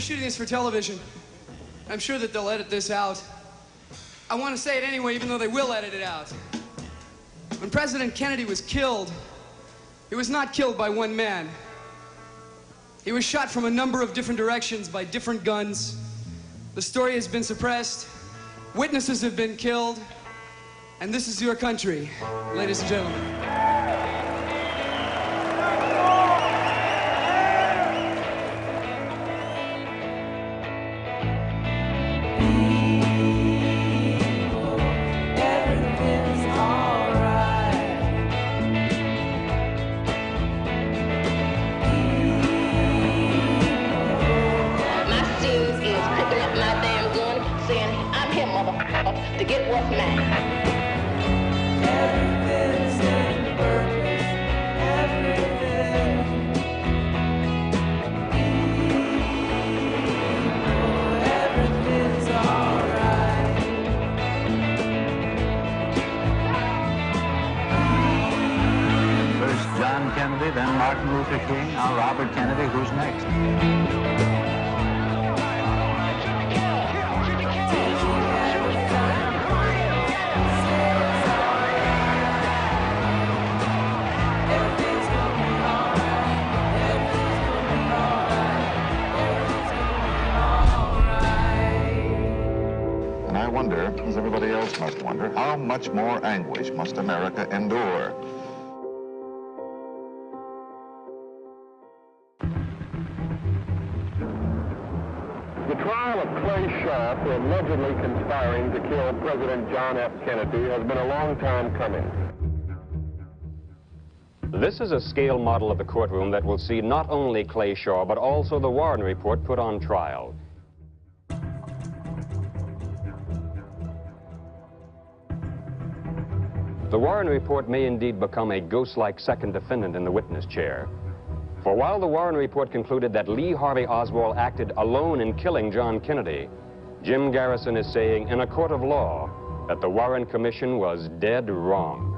shooting this for television. I'm sure that they'll edit this out. I want to say it anyway, even though they will edit it out. When President Kennedy was killed, he was not killed by one man. He was shot from a number of different directions by different guns. The story has been suppressed. Witnesses have been killed. And this is your country, ladies and gentlemen. To get what's mine. Everything's in purpose, everything. Everything's alright. First John Kennedy, then Martin Luther King, now Robert Kennedy. Who's next? As everybody else must wonder, how much more anguish must America endure? The trial of Clay Shaw for allegedly conspiring to kill President John F. Kennedy has been a long time coming. This is a scale model of the courtroom that will see not only Clay Shaw, but also the Warren Report put on trial. The Warren Report may indeed become a ghost-like second defendant in the witness chair. For while the Warren Report concluded that Lee Harvey Oswald acted alone in killing John Kennedy, Jim Garrison is saying in a court of law that the Warren Commission was dead wrong.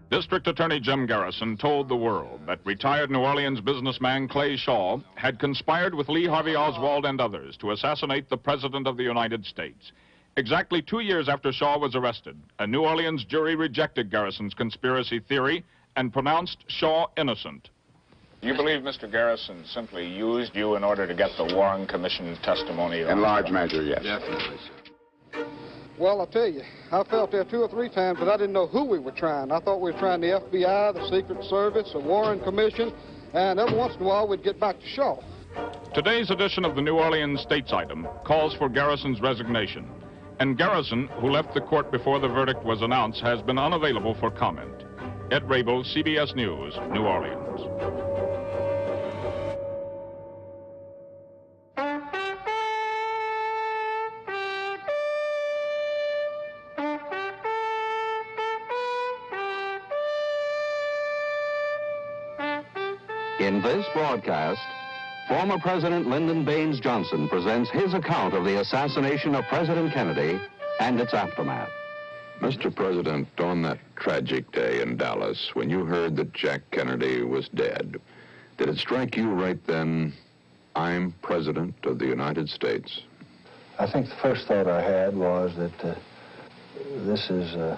District Attorney Jim Garrison told the world that retired New Orleans businessman Clay Shaw had conspired with Lee Harvey Oswald and others to assassinate the President of the United States. Exactly 2 years after Shaw was arrested, a New Orleans jury rejected Garrison's conspiracy theory and pronounced Shaw innocent. You believe Mr. Garrison simply used you in order to get the Warren Commission testimony? In large measure, yes. Definitely, sir. Well, I tell you, I felt there 2 or 3 times that I didn't know who we were trying. I thought we were trying the FBI, the Secret Service, the Warren Commission, and every once in a while we'd get back to Shaw. Today's edition of the New Orleans States Item calls for Garrison's resignation. And Garrison, who left the court before the verdict was announced, has been unavailable for comment. Ed Rabel, CBS News, New Orleans. In this broadcast, former President Lyndon Baines Johnson presents his account of the assassination of President Kennedy and its aftermath. Mr. President, on that tragic day in Dallas, when you heard that Jack Kennedy was dead, did it strike you right then, I'm President of the United States? I think the first thought I had was that this is a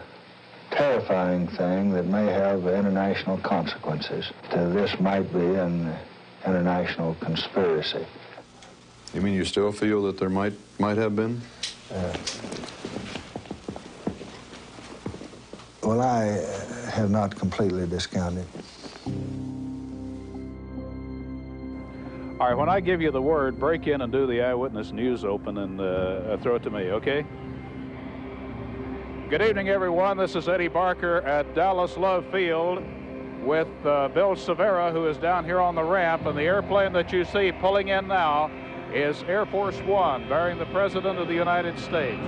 terrifying thing that may have international consequences. This might be an international conspiracy. You mean you still feel that there might have been? Well, I have not completely discounted. All right, when I give you the word, break in and do the eyewitness news open and throw it to me, okay? Good evening, everyone. This is Eddie Barker at Dallas Love Field with Bill Severa, who is down here on the ramp, and the airplane that you see pulling in now is Air Force One, bearing the President of the United States.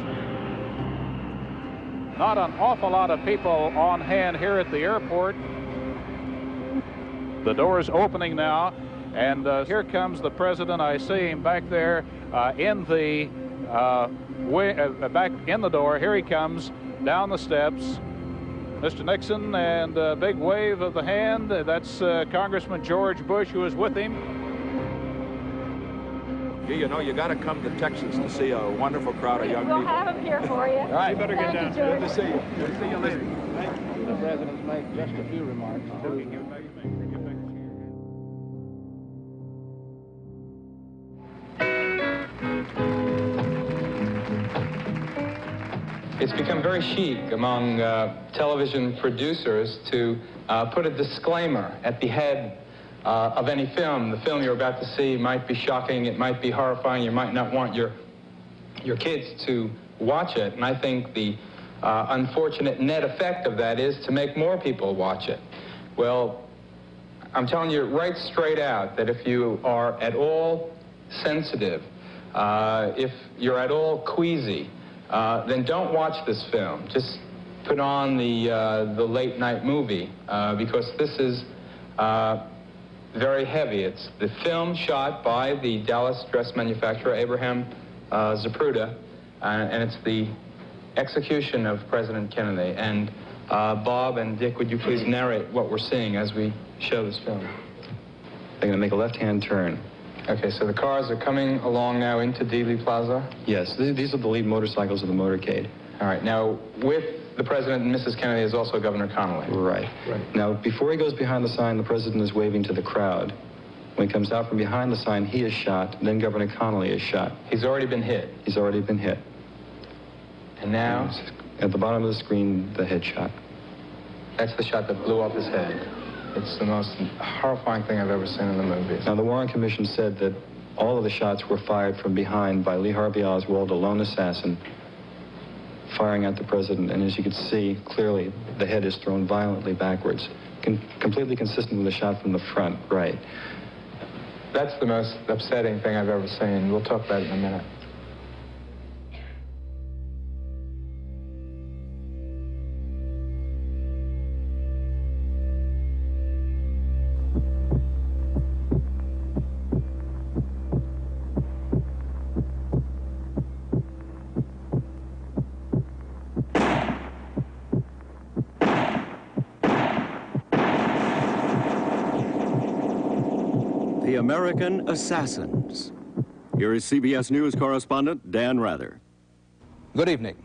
Not an awful lot of people on hand here at the airport. The door is opening now, and here comes the President. I see him back there back in the door. Here he comes down the steps. Mr. Nixon, and a big wave of the hand. That's Congressman George Bush, who is with him. You know, you got to come to Texas to see a wonderful crowd of young people. We'll have him here for you. All right, you better get down. Good to see you. Good to see you later. The President make just a few remarks. It's become very chic among television producers to put a disclaimer at the head of any film. The film you're about to see might be shocking, it might be horrifying, you might not want your kids to watch it. And I think the unfortunate net effect of that is to make more people watch it. Well, I'm telling you right straight out that if you are at all sensitive, if you're at all queasy, then don't watch this film. Just put on the late night movie because this is very heavy. It's the film shot by the Dallas dress manufacturer Abraham Zapruder, and it's the execution of President Kennedy. And Bob and Dick, would you please narrate what we're seeing as we show this film? They're going to make a left-hand turn. Okay, so the cars are coming along now into Dealey Plaza? Yes, these are the lead motorcycles of the motorcade. All right, now with the President and Mrs. Kennedy is also Governor Connolly. Right. Now, before he goes behind the sign, the President is waving to the crowd. When he comes out from behind the sign, he is shot, then Governor Connolly is shot. He's already been hit? He's already been hit. And now? At the bottom of the screen, the headshot. That's the shot that blew off his head. It's the most horrifying thing I've ever seen in the movies. Now, the Warren Commission said that all of the shots were fired from behind by Lee Harvey Oswald, a lone assassin, firing at the President. And as you can see, clearly, the head is thrown violently backwards, completely consistent with the shot from the front, right. That's the most upsetting thing I've ever seen. We'll talk about it in a minute. The American Assassins. Here is CBS News correspondent Dan Rather. Good evening.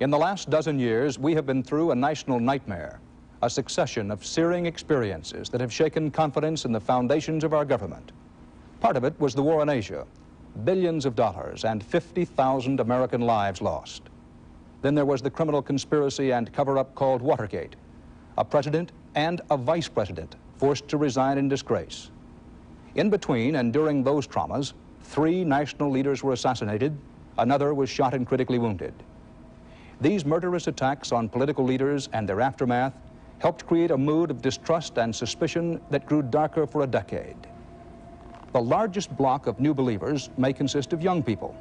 In the last dozen years, we have been through a national nightmare, a succession of searing experiences that have shaken confidence in the foundations of our government. Part of it was the war in Asia, billions of dollars and 50,000 American lives lost. Then there was the criminal conspiracy and cover-up called Watergate, a president and a vice president forced to resign in disgrace. In between and during those traumas, 3 national leaders were assassinated, another was shot and critically wounded. These murderous attacks on political leaders and their aftermath helped create a mood of distrust and suspicion that grew darker for a decade. The largest block of new believers may consist of young people.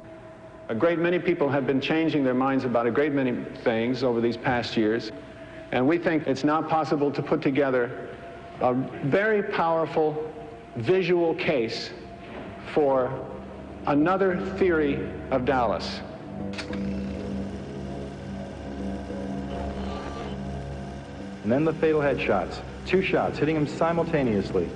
A great many people have been changing their minds about a great many things over these past years, and we think it's now possible to put together a very powerful visual case for another theory of Dallas. And then the fatal headshots. 2 shots, hitting him simultaneously.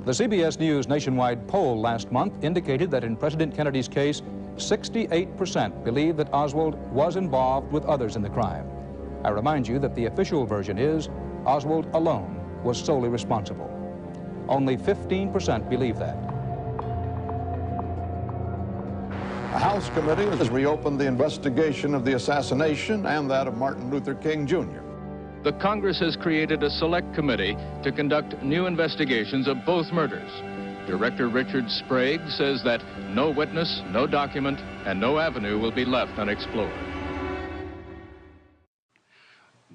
The CBS News nationwide poll last month indicated that in President Kennedy's case, 68% believe that Oswald was involved with others in the crime. I remind you that the official version is Oswald alone was solely responsible. Only 15% believe that. A House committee has reopened the investigation of the assassination and that of Martin Luther King, Jr. The Congress has created a select committee to conduct new investigations of both murders. Director Richard Sprague says that no witness, no document, and no avenue will be left unexplored.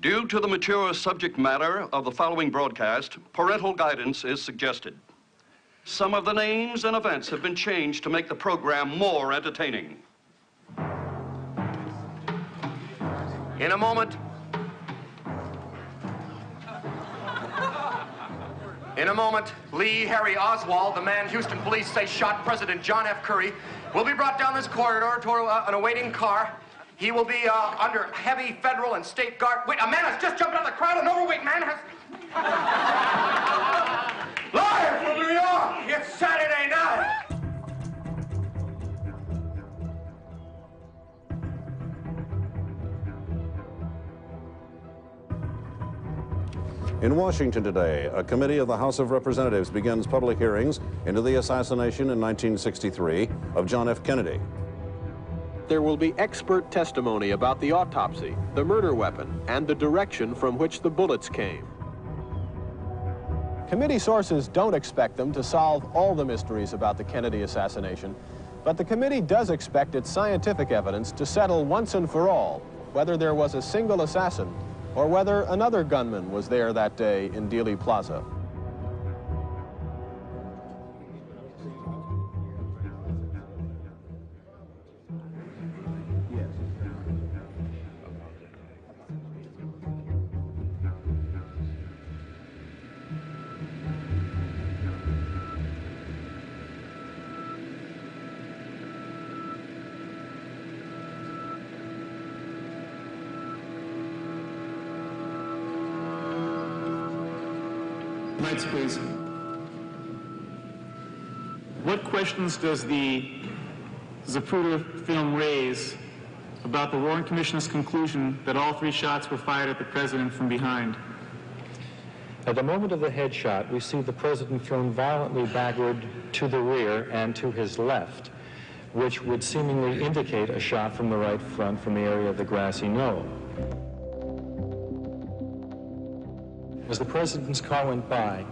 Due to the mature subject matter of the following broadcast, parental guidance is suggested. Some of the names and events have been changed to make the program more entertaining. In a moment. In a moment, Lee Harry Oswald, the man Houston police say shot President John F. Kerry, will be brought down this corridor toward an awaiting car. He will be under heavy federal and state guard. Wait, a man has just jumped out of the crowd. An overweight man has... Live from New York, it's Saturday night. In Washington today, a committee of the House of Representatives begins public hearings into the assassination in 1963 of John F. Kennedy. There will be expert testimony about the autopsy, the murder weapon, and the direction from which the bullets came. Committee sources don't expect them to solve all the mysteries about the Kennedy assassination, but the committee does expect its scientific evidence to settle once and for all whether there was a single assassin or whether another gunman was there that day in Dealey Plaza. Lights, please. What questions does the Zapruder film raise about the Warren Commission's conclusion that all 3 shots were fired at the president from behind? At the moment of the headshot, we see the president thrown violently backward to the rear and to his left, which would seemingly indicate a shot from the right front from the area of the grassy knoll. As the president's car went by,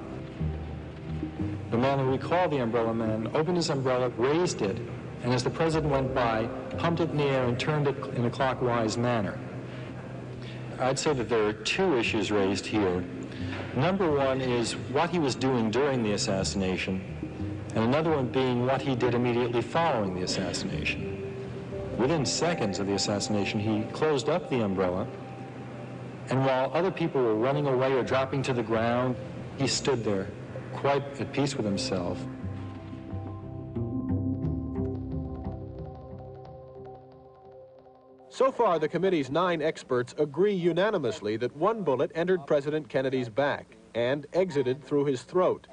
the man who we call the umbrella man opened his umbrella, raised it, and as the president went by, pumped it in the air and turned it in a clockwise manner. I'd say that there are 2 issues raised here. Number 1 is what he was doing during the assassination, and another one being what he did immediately following the assassination. Within seconds of the assassination, he closed up the umbrella, and while other people were running away or dropping to the ground, he stood there, quite at peace with himself. So far, the committee's 9 experts agree unanimously that one bullet entered President Kennedy's back and exited through his throat.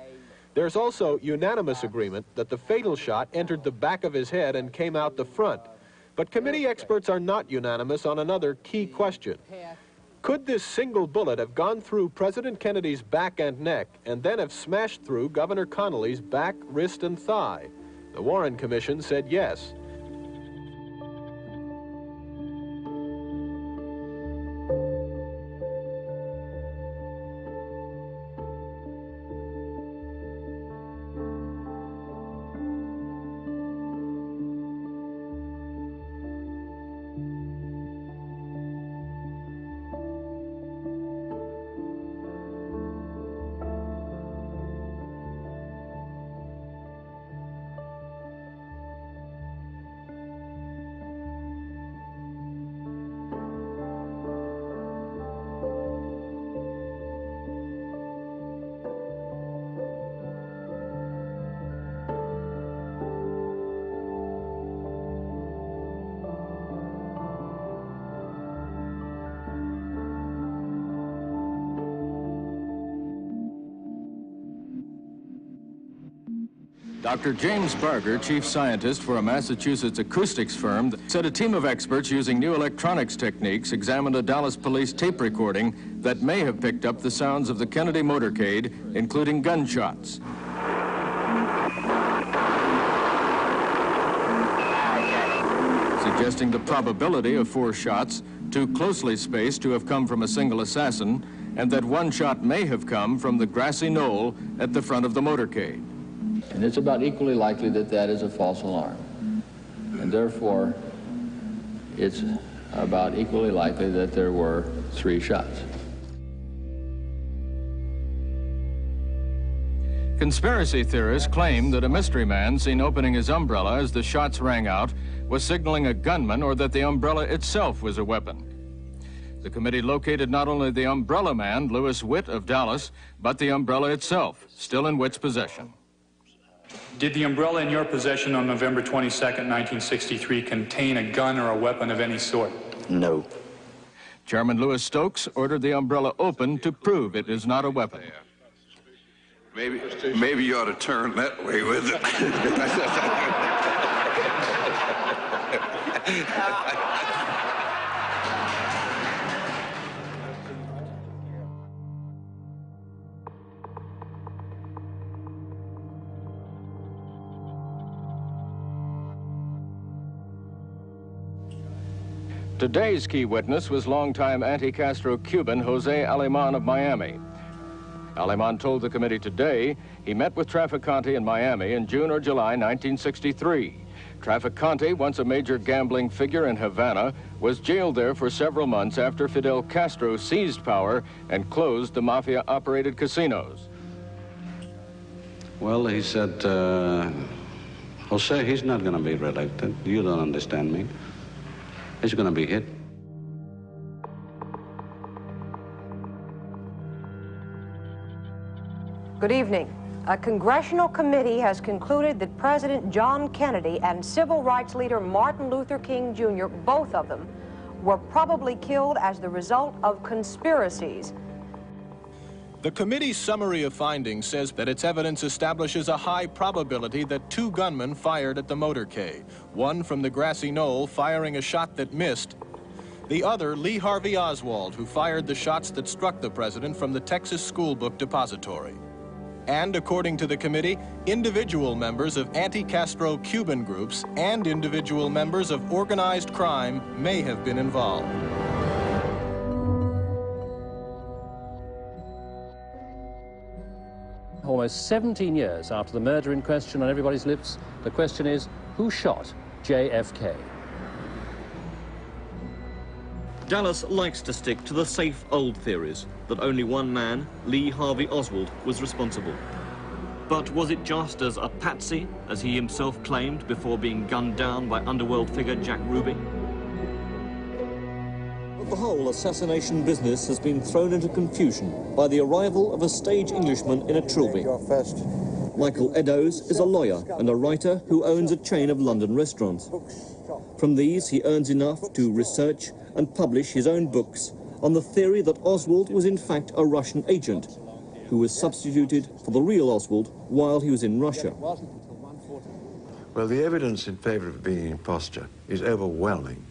There's also unanimous agreement that the fatal shot entered the back of his head and came out the front. But committee experts are not unanimous on another key question. Could this single bullet have gone through President Kennedy's back and neck and then have smashed through Governor Connolly's back, wrist, and thigh? The Warren Commission said yes. Dr. James Barger, chief scientist for a Massachusetts acoustics firm, said a team of experts using new electronics techniques examined a Dallas police tape recording that may have picked up the sounds of the Kennedy motorcade, including gunshots. Suggesting the probability of 4 shots, too closely spaced to have come from a single assassin, and that one shot may have come from the grassy knoll at the front of the motorcade. And it's about equally likely that that is a false alarm. And therefore, it's about equally likely that there were 3 shots. Conspiracy theorists claim that a mystery man seen opening his umbrella as the shots rang out was signaling a gunman, or that the umbrella itself was a weapon. The committee located not only the umbrella man, Lewis Witt of Dallas, but the umbrella itself, still in Witt's possession. Did the umbrella in your possession on November 22nd, 1963 contain a gun or a weapon of any sort? No. Chairman Lewis Stokes ordered the umbrella open to prove it is not a weapon. Maybe you ought to turn that way with it. Today's key witness was longtime anti-Castro Cuban Jose Aleman of Miami. Aleman told the committee today he met with Trafficante in Miami in June or July 1963. Trafficante, once a major gambling figure in Havana, was jailed there for several months after Fidel Castro seized power and closed the mafia-operated casinos. Well, he said, Jose, he's not going to be reelected. You don't understand me. He's going to be hit. Good evening. A congressional committee has concluded that President John Kennedy and civil rights leader Martin Luther King Jr., both of them, were probably killed as the result of conspiracies. The committee's summary of findings says that its evidence establishes a high probability that two gunmen fired at the motorcade, one from the grassy knoll firing a shot that missed, the other Lee Harvey Oswald, who fired the shots that struck the president from the Texas School Book Depository. And according to the committee, individual members of anti-Castro Cuban groups and individual members of organized crime may have been involved. Almost 17 years after the murder in question on everybody's lips, the question is, who shot JFK? Dallas likes to stick to the safe old theories that only one man, Lee Harvey Oswald, was responsible. But was it just as a patsy, as he himself claimed before being gunned down by underworld figure Jack Ruby? The whole assassination business has been thrown into confusion by the arrival of a stage Englishman in a trilby. Michael Eddowes is a lawyer and a writer who owns a chain of London restaurants. From these, he earns enough to research and publish his own books on the theory that Oswald was in fact a Russian agent who was substituted for the real Oswald while he was in Russia. Well, the evidence in favor of being an imposter is overwhelming.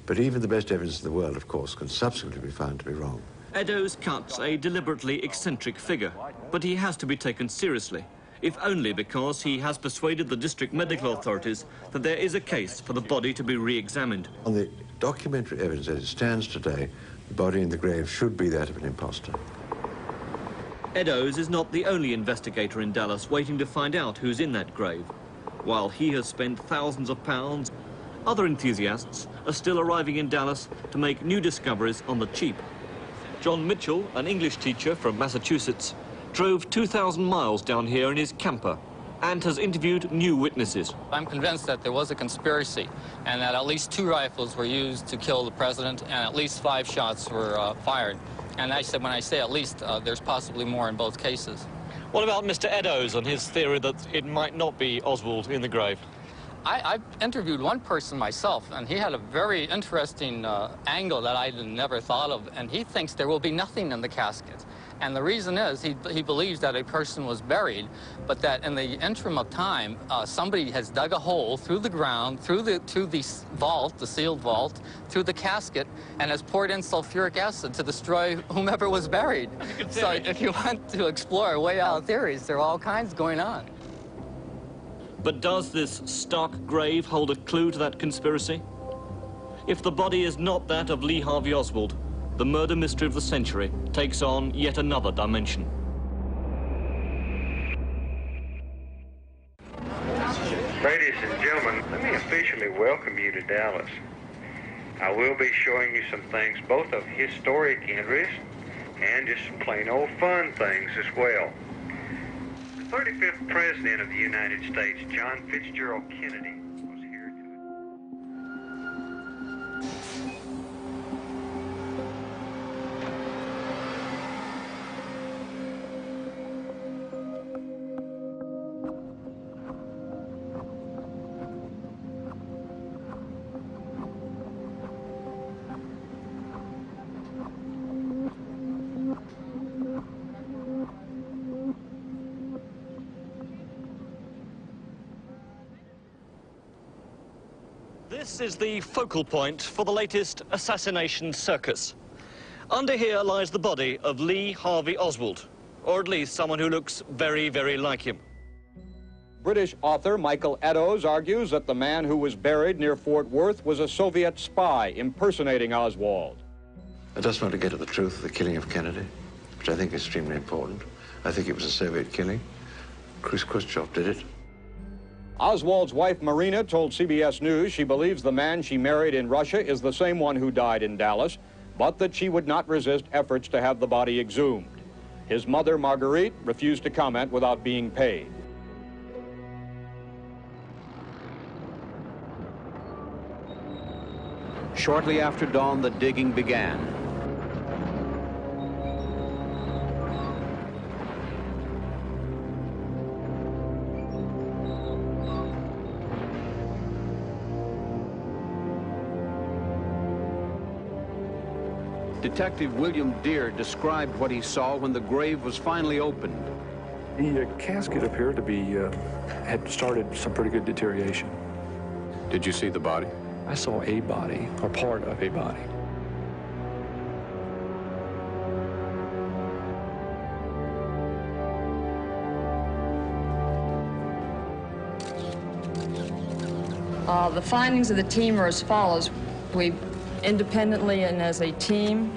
But even the best evidence in the world, of course, can subsequently be found to be wrong. Eddowes cuts a deliberately eccentric figure, but he has to be taken seriously, if only because he has persuaded the district medical authorities that there is a case for the body to be re-examined. On the documentary evidence as it stands today, the body in the grave should be that of an imposter. Eddowes is not the only investigator in Dallas waiting to find out who's in that grave. While he has spent thousands of pounds, other enthusiasts are still arriving in Dallas to make new discoveries on the cheap. John Mitchell, an English teacher from Massachusetts, drove 2,000 miles down here in his camper and has interviewed new witnesses. I'm convinced that there was a conspiracy and that at least 2 rifles were used to kill the president and at least 5 shots were fired. And I said, when I say at least, there's possibly more in both cases. What about Mr. Eddowes and his theory that it might not be Oswald in the grave? I interviewed one person myself, and he had a very interesting angle that I never thought of, and he thinks there will be nothing in the casket. And the reason is he believes that a person was buried, but that in the interim of time, somebody has dug a hole through the ground, to the vault, the sealed vault, through the casket, and has poured in sulfuric acid to destroy whomever was buried. So if you want to explore way out theories, there are all kinds going on. But does this stark grave hold a clue to that conspiracy? If the body is not that of Lee Harvey Oswald, the murder mystery of the century takes on yet another dimension. Ladies and gentlemen, let me officially welcome you to Dallas. I will be showing you some things, both of historic interest and just some plain old fun things as well. The 35th President of the United States, John Fitzgerald Kennedy, was here This is the focal point for the latest assassination circus. Under here lies the body of Lee Harvey Oswald, or at least someone who looks very, very like him. British author Michael Eddowes argues that the man who was buried near Fort Worth was a Soviet spy impersonating Oswald. I just want to get at the truth of the killing of Kennedy, which I think is extremely important. I think it was a Soviet killing. Khrushchev did it. Oswald's wife Marina told CBS News she believes the man she married in Russia is the same one who died in Dallas, but that she would not resist efforts to have the body exhumed. His mother, Marguerite, refused to comment without being paid. Shortly after dawn, the digging began. Detective William Deere described what he saw when the grave was finally opened. The casket appeared to be, had started some pretty good deterioration. Did you see the body? I saw a body, or part of a body. The findings of the team are as follows. We independently and as a team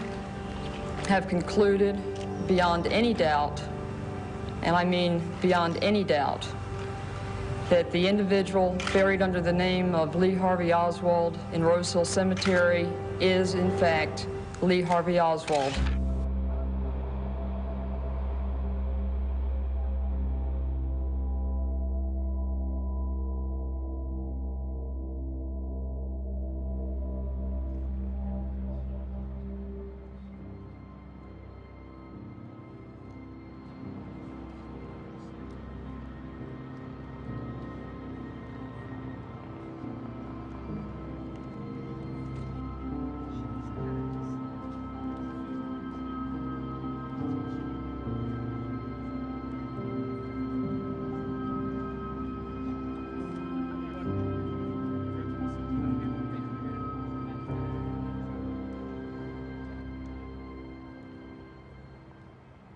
have concluded beyond any doubt, and I mean beyond any doubt, that the individual buried under the name of Lee Harvey Oswald in Rose Hill Cemetery is, in fact, Lee Harvey Oswald.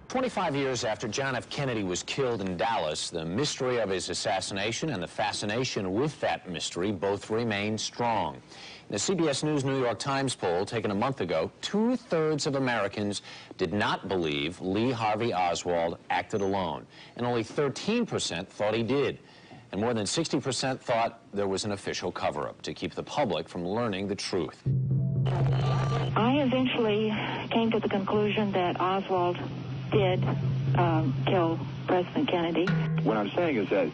"25 years after John F. Kennedy was killed in Dallas, the mystery of his assassination and the fascination with that mystery both remain strong. In a CBS News New York Times poll taken a month ago, 2/3 of Americans did not believe Lee Harvey Oswald acted alone, and only 13% thought he did. And more than 60% thought there was an official cover-up to keep the public from learning the truth. I eventually came to the conclusion that Oswald did kill President Kennedy. What I'm saying is that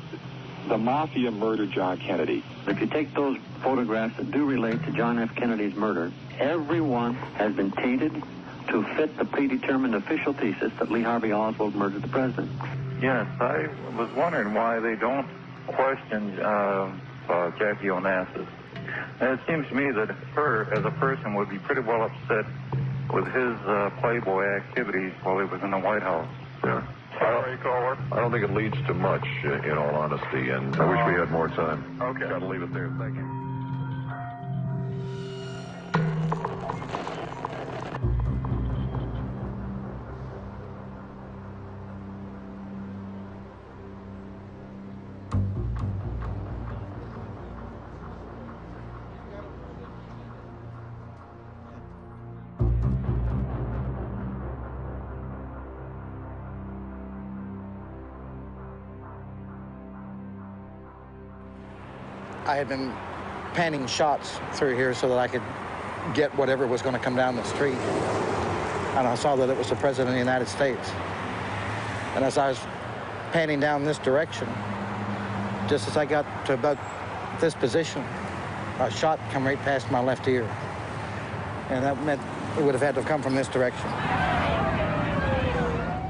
the mafia murdered John Kennedy. If you take those photographs that do relate to John F. Kennedy's murder, every one has been tainted to fit the predetermined official thesis that Lee Harvey Oswald murdered the president. Yes, I was wondering why they don't question Jackie Onassis. And it seems to me that her, as a person, would be pretty well upset with his Playboy activities while he was in the White House. Yeah. I don't think it leads to much, in all honesty, and I wish we had more time. Okay. Got to leave it there. Thank you. I had been panning shots through here so that I could get whatever was going to come down the street. And I saw that it was the President of the United States. And as I was panning down this direction, just as I got to about this position, a shot come right past my left ear. And that meant it would have had to come from this direction.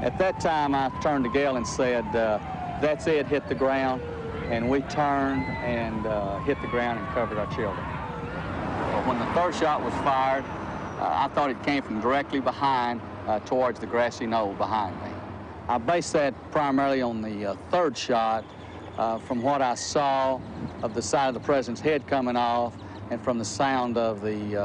At that time, I turned to Gail and said, that's it, hit the ground. And we turned and hit the ground and covered our children. But when the third shot was fired, I thought it came from directly behind towards the grassy knoll behind me. I based that primarily on the third shot from what I saw of the side of the president's head coming off and from the sound of the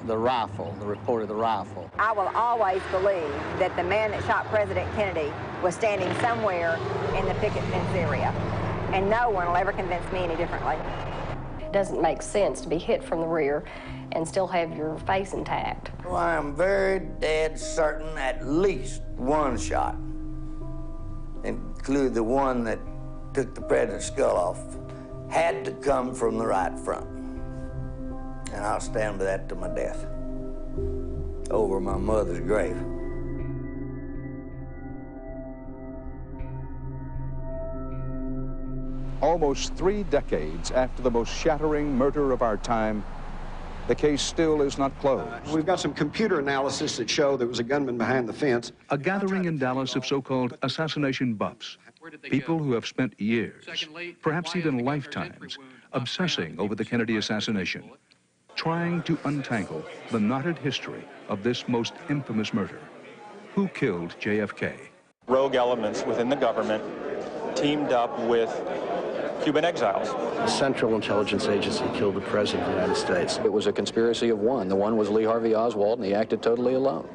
rifle, the report of the rifle. I will always believe that the man that shot President Kennedy was standing somewhere in the picket fence area, and no one will ever convince me any differently. It doesn't make sense to be hit from the rear and still have your face intact. Well, I am very dead certain at least one shot, including the one that took the president's skull off, had to come from the right front. And I'll stand by that to my death, over my mother's grave. Almost 3 decades after the most shattering murder of our time, the case still is not closed. We've got some computer analysis that show there was a gunman behind the fence. A gathering in Dallas of so-called assassination buffs, people who have spent years, perhaps even lifetimes, obsessing over the Kennedy assassination, trying to untangle the knotted history of this most infamous murder. Who killed JFK? Rogue elements within the government teamed up with Cuban exiles. The Central Intelligence Agency killed the President of the United States. It was a conspiracy of one. The one was Lee Harvey Oswald, and he acted totally alone.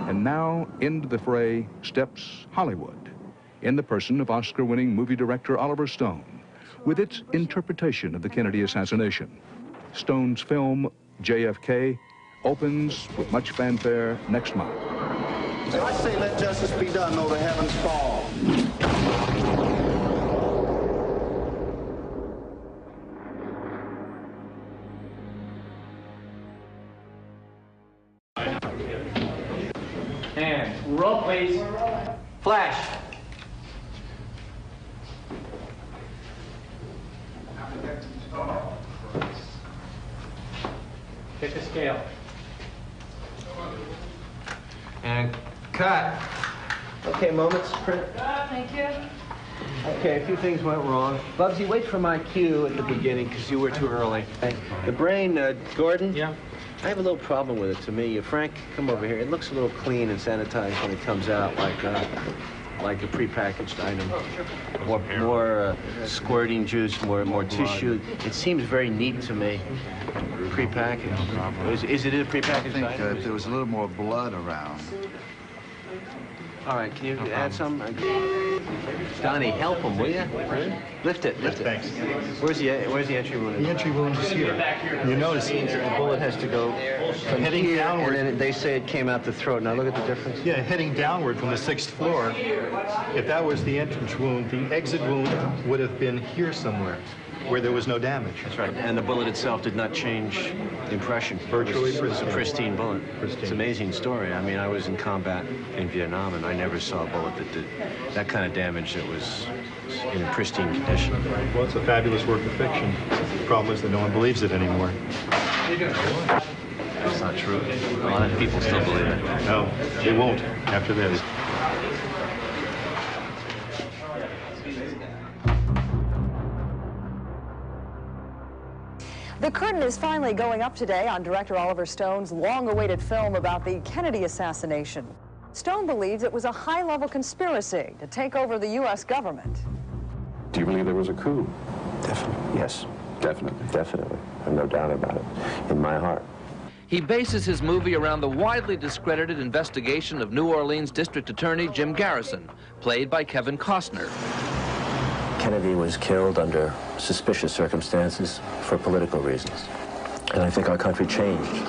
And now, into the fray steps Hollywood, in the person of Oscar-winning movie director Oliver Stone, with its interpretation of the Kennedy assassination. Stone's film, JFK, opens with much fanfare next month. So I say let justice be done, though the heavens fall. And roll, please. Flash. Hit the scale. And cut. Okay, moments, print. Thank you. Okay, a few things went wrong. Bubsy, wait for my cue at the beginning, because you were too early. The brain, Gordon? Yeah? I have a little problem with it, to me. Frank, come over here. It looks a little clean and sanitized when it comes out, like a prepackaged item. Oh, sure. More squirting juice, more tissue. It seems very neat to me. Prepackaged. Is it a prepackaged item? I think if there was a little more blood around. All right, can you add some? Donnie, help him, will you? Lift it, lift it. Thanks. Where's the entry wound? The entry wound is here. You notice the bullet has to go from heading here, downward. and then they say it came out the throat. Now look at the difference. Yeah, heading downward from the 6th floor. If that was the entrance wound, the exit wound would have been here somewhere, where there was no damage. That's right. And the bullet itself did not change the impression. Virtually it was a pristine bullet. Pristine. It's an amazing story. I mean, I was in combat in Vietnam, and I never saw a bullet that did that kind of damage that was in a pristine condition. Well, it's a fabulous work of fiction. The problem is that no one believes it anymore. That's not true. A lot of people still believe it. No, they won't after this. The curtain is finally going up today on director Oliver Stone's long-awaited film about the Kennedy assassination. Stone believes it was a high-level conspiracy to take over the U.S. government. Do you believe there was a coup? Definitely, yes. Definitely? Definitely. I have no doubt about it, in my heart. He bases his movie around the widely discredited investigation of New Orleans District Attorney Jim Garrison, played by Kevin Costner. Kennedy was killed under suspicious circumstances for political reasons. And I think our country changed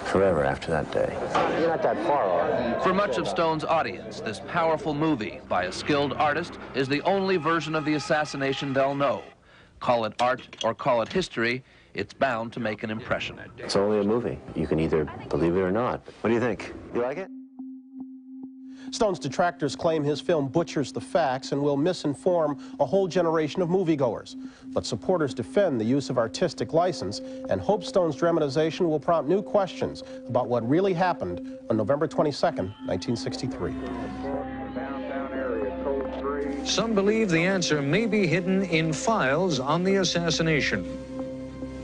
forever after that day. You're not that far off. For much of Stone's audience, this powerful movie by a skilled artist is the only version of the assassination they'll know. Call it art or call it history, it's bound to make an impression. It's only a movie. You can either believe it or not. What do you think? You like it? Stone's detractors claim his film butchers the facts and will misinform a whole generation of moviegoers. But supporters defend the use of artistic license and hope Stone's dramatization will prompt new questions about what really happened on November 22nd, 1963. Some believe the answer may be hidden in files on the assassination.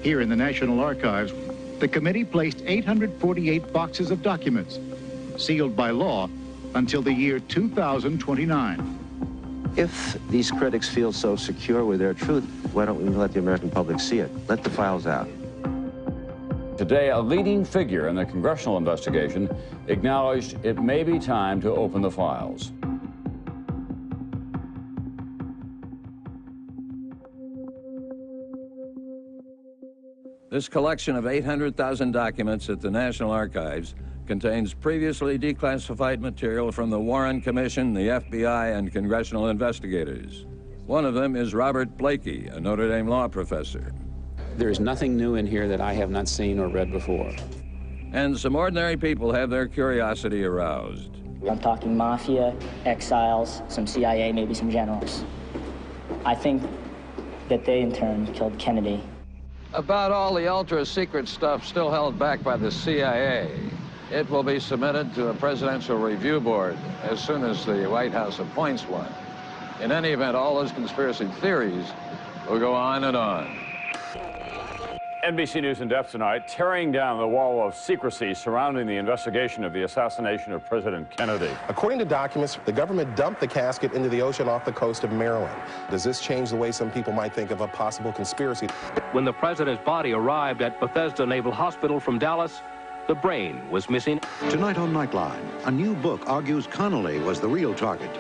Here in the National Archives, the committee placed 848 boxes of documents, sealed by law, until the year 2029. If these critics feel so secure with their truth, why don't we let the American public see it? Let the files out. Today, a leading figure in the congressional investigation acknowledged it may be time to open the files. This collection of 800,000 documents at the National Archives contains previously declassified material from the Warren Commission, the FBI, and congressional investigators. One of them is Robert Blakey, a Notre Dame law professor. There is nothing new in here that I have not seen or read before. And some ordinary people have their curiosity aroused. I'm talking mafia, exiles, some CIA, maybe some generals. I think that they in turn killed Kennedy. About all the ultra-secret stuff still held back by the CIA, it will be submitted to a presidential review board as soon as the White House appoints one. In any event, all those conspiracy theories will go on and on. NBC News in depth tonight, tearing down the wall of secrecy surrounding the investigation of the assassination of President Kennedy. According to documents, the government dumped the casket into the ocean off the coast of Maryland. Does this change the way some people might think of a possible conspiracy? When the president's body arrived at Bethesda Naval Hospital from Dallas, the brain was missing. Tonight on Nightline, a new book argues Connolly was the real target.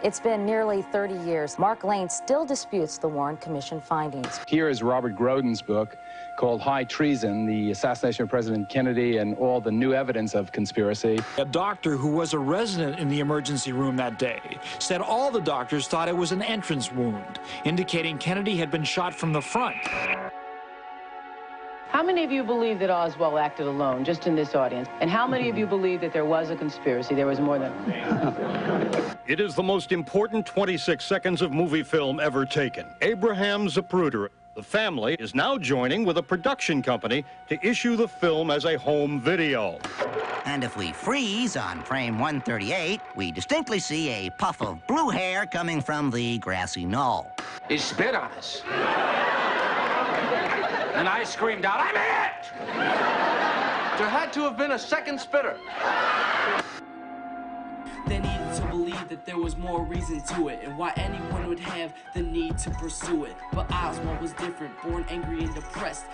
It's been nearly 30 years. Mark Lane still disputes the Warren Commission findings. Here is Robert Grodin's book called High Treason, the assassination of President Kennedy and all the new evidence of conspiracy. A doctor who was a resident in the emergency room that day said all the doctors thought it was an entrance wound, indicating Kennedy had been shot from the front. How many of you believe that Oswald acted alone, just in this audience? And how many of you believe that there was a conspiracy? There was more than... It is the most important 26 seconds of movie film ever taken. Abraham Zapruder, the family, is now joining with a production company to issue the film as a home video. And if we freeze on frame 138, we distinctly see a puff of blue hair coming from the grassy knoll. He spit on us. And I screamed out, I'm it! There had to have been a second spitter. They needed to believe that there was more reason to it, and why anyone would have the need to pursue it. But Oswald was different, born angry and depressed.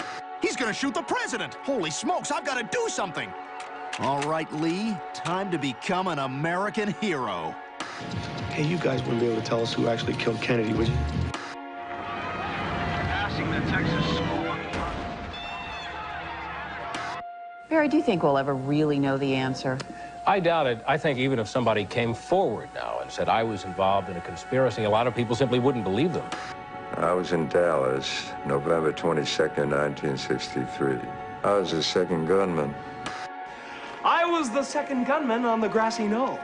He's gonna shoot the president! Holy smokes, I've gotta do something! All right, Lee, time to become an American hero. Hey, you guys wouldn't be able to tell us who actually killed Kennedy, would you? Passing the Texas school. Barry, do you think we'll ever really know the answer? I doubt it. I think even if somebody came forward now and said I was involved in a conspiracy, a lot of people simply wouldn't believe them. I was in Dallas, November 22nd, 1963. I was the second gunman. I was the second gunman on the grassy knoll.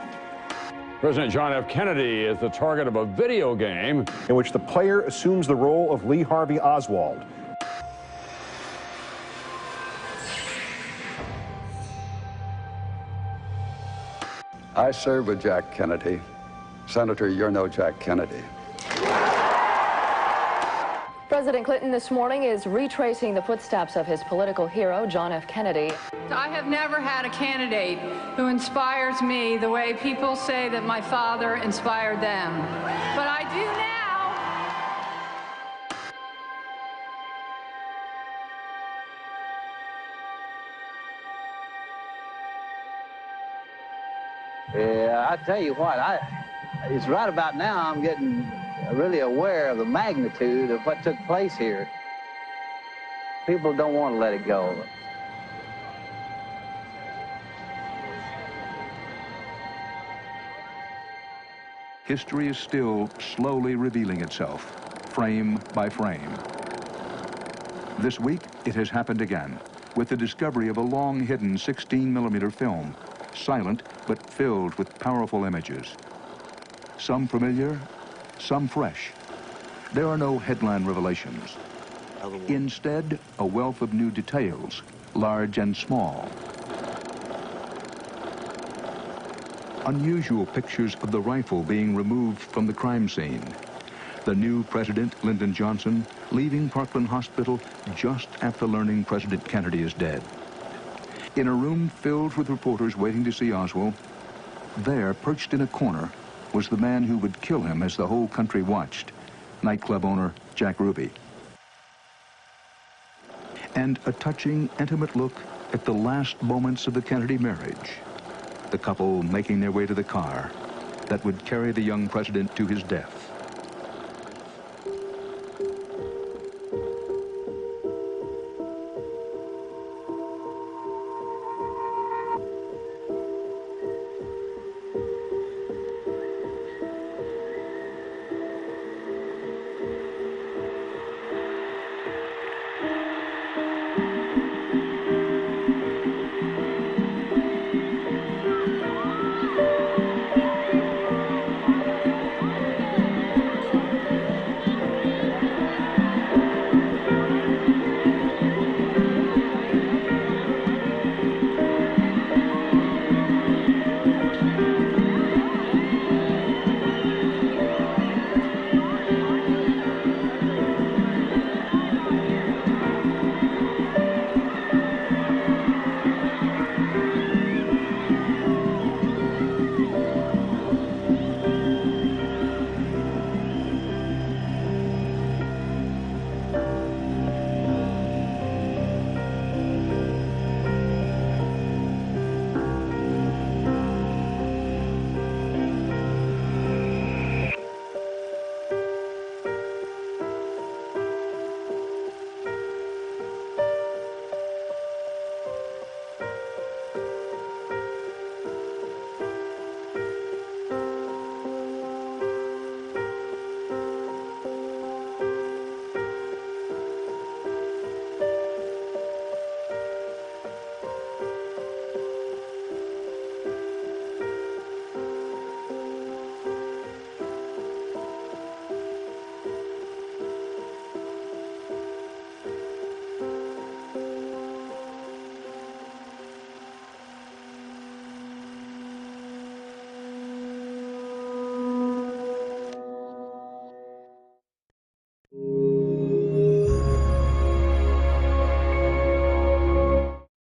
President John F. Kennedy is the target of a video game in which the player assumes the role of Lee Harvey Oswald. I served with Jack Kennedy. Senator, you're no Jack Kennedy. President Clinton this morning is retracing the footsteps of his political hero, John F. Kennedy. I have never had a candidate who inspires me the way people say that my father inspired them. But I do now. Yeah, I tell you what, it's right about now I'm getting really aware of the magnitude of what took place here. People don't want to let it go. History is still slowly revealing itself, frame by frame. This week, it has happened again, with the discovery of a long-hidden 16mm film, silent but filled with powerful images. Some familiar, some fresh. There are no headline revelations. Instead, a wealth of new details, large and small. Unusual pictures of the rifle being removed from the crime scene. The new President, Lyndon Johnson, leaving Parkland Hospital just after learning President Kennedy is dead. In a room filled with reporters waiting to see Oswald, there, perched in a corner, was the man who would kill him as the whole country watched, nightclub owner Jack Ruby. And a touching, intimate look at the last moments of the Kennedy marriage. The couple making their way to the car that would carry the young president to his death.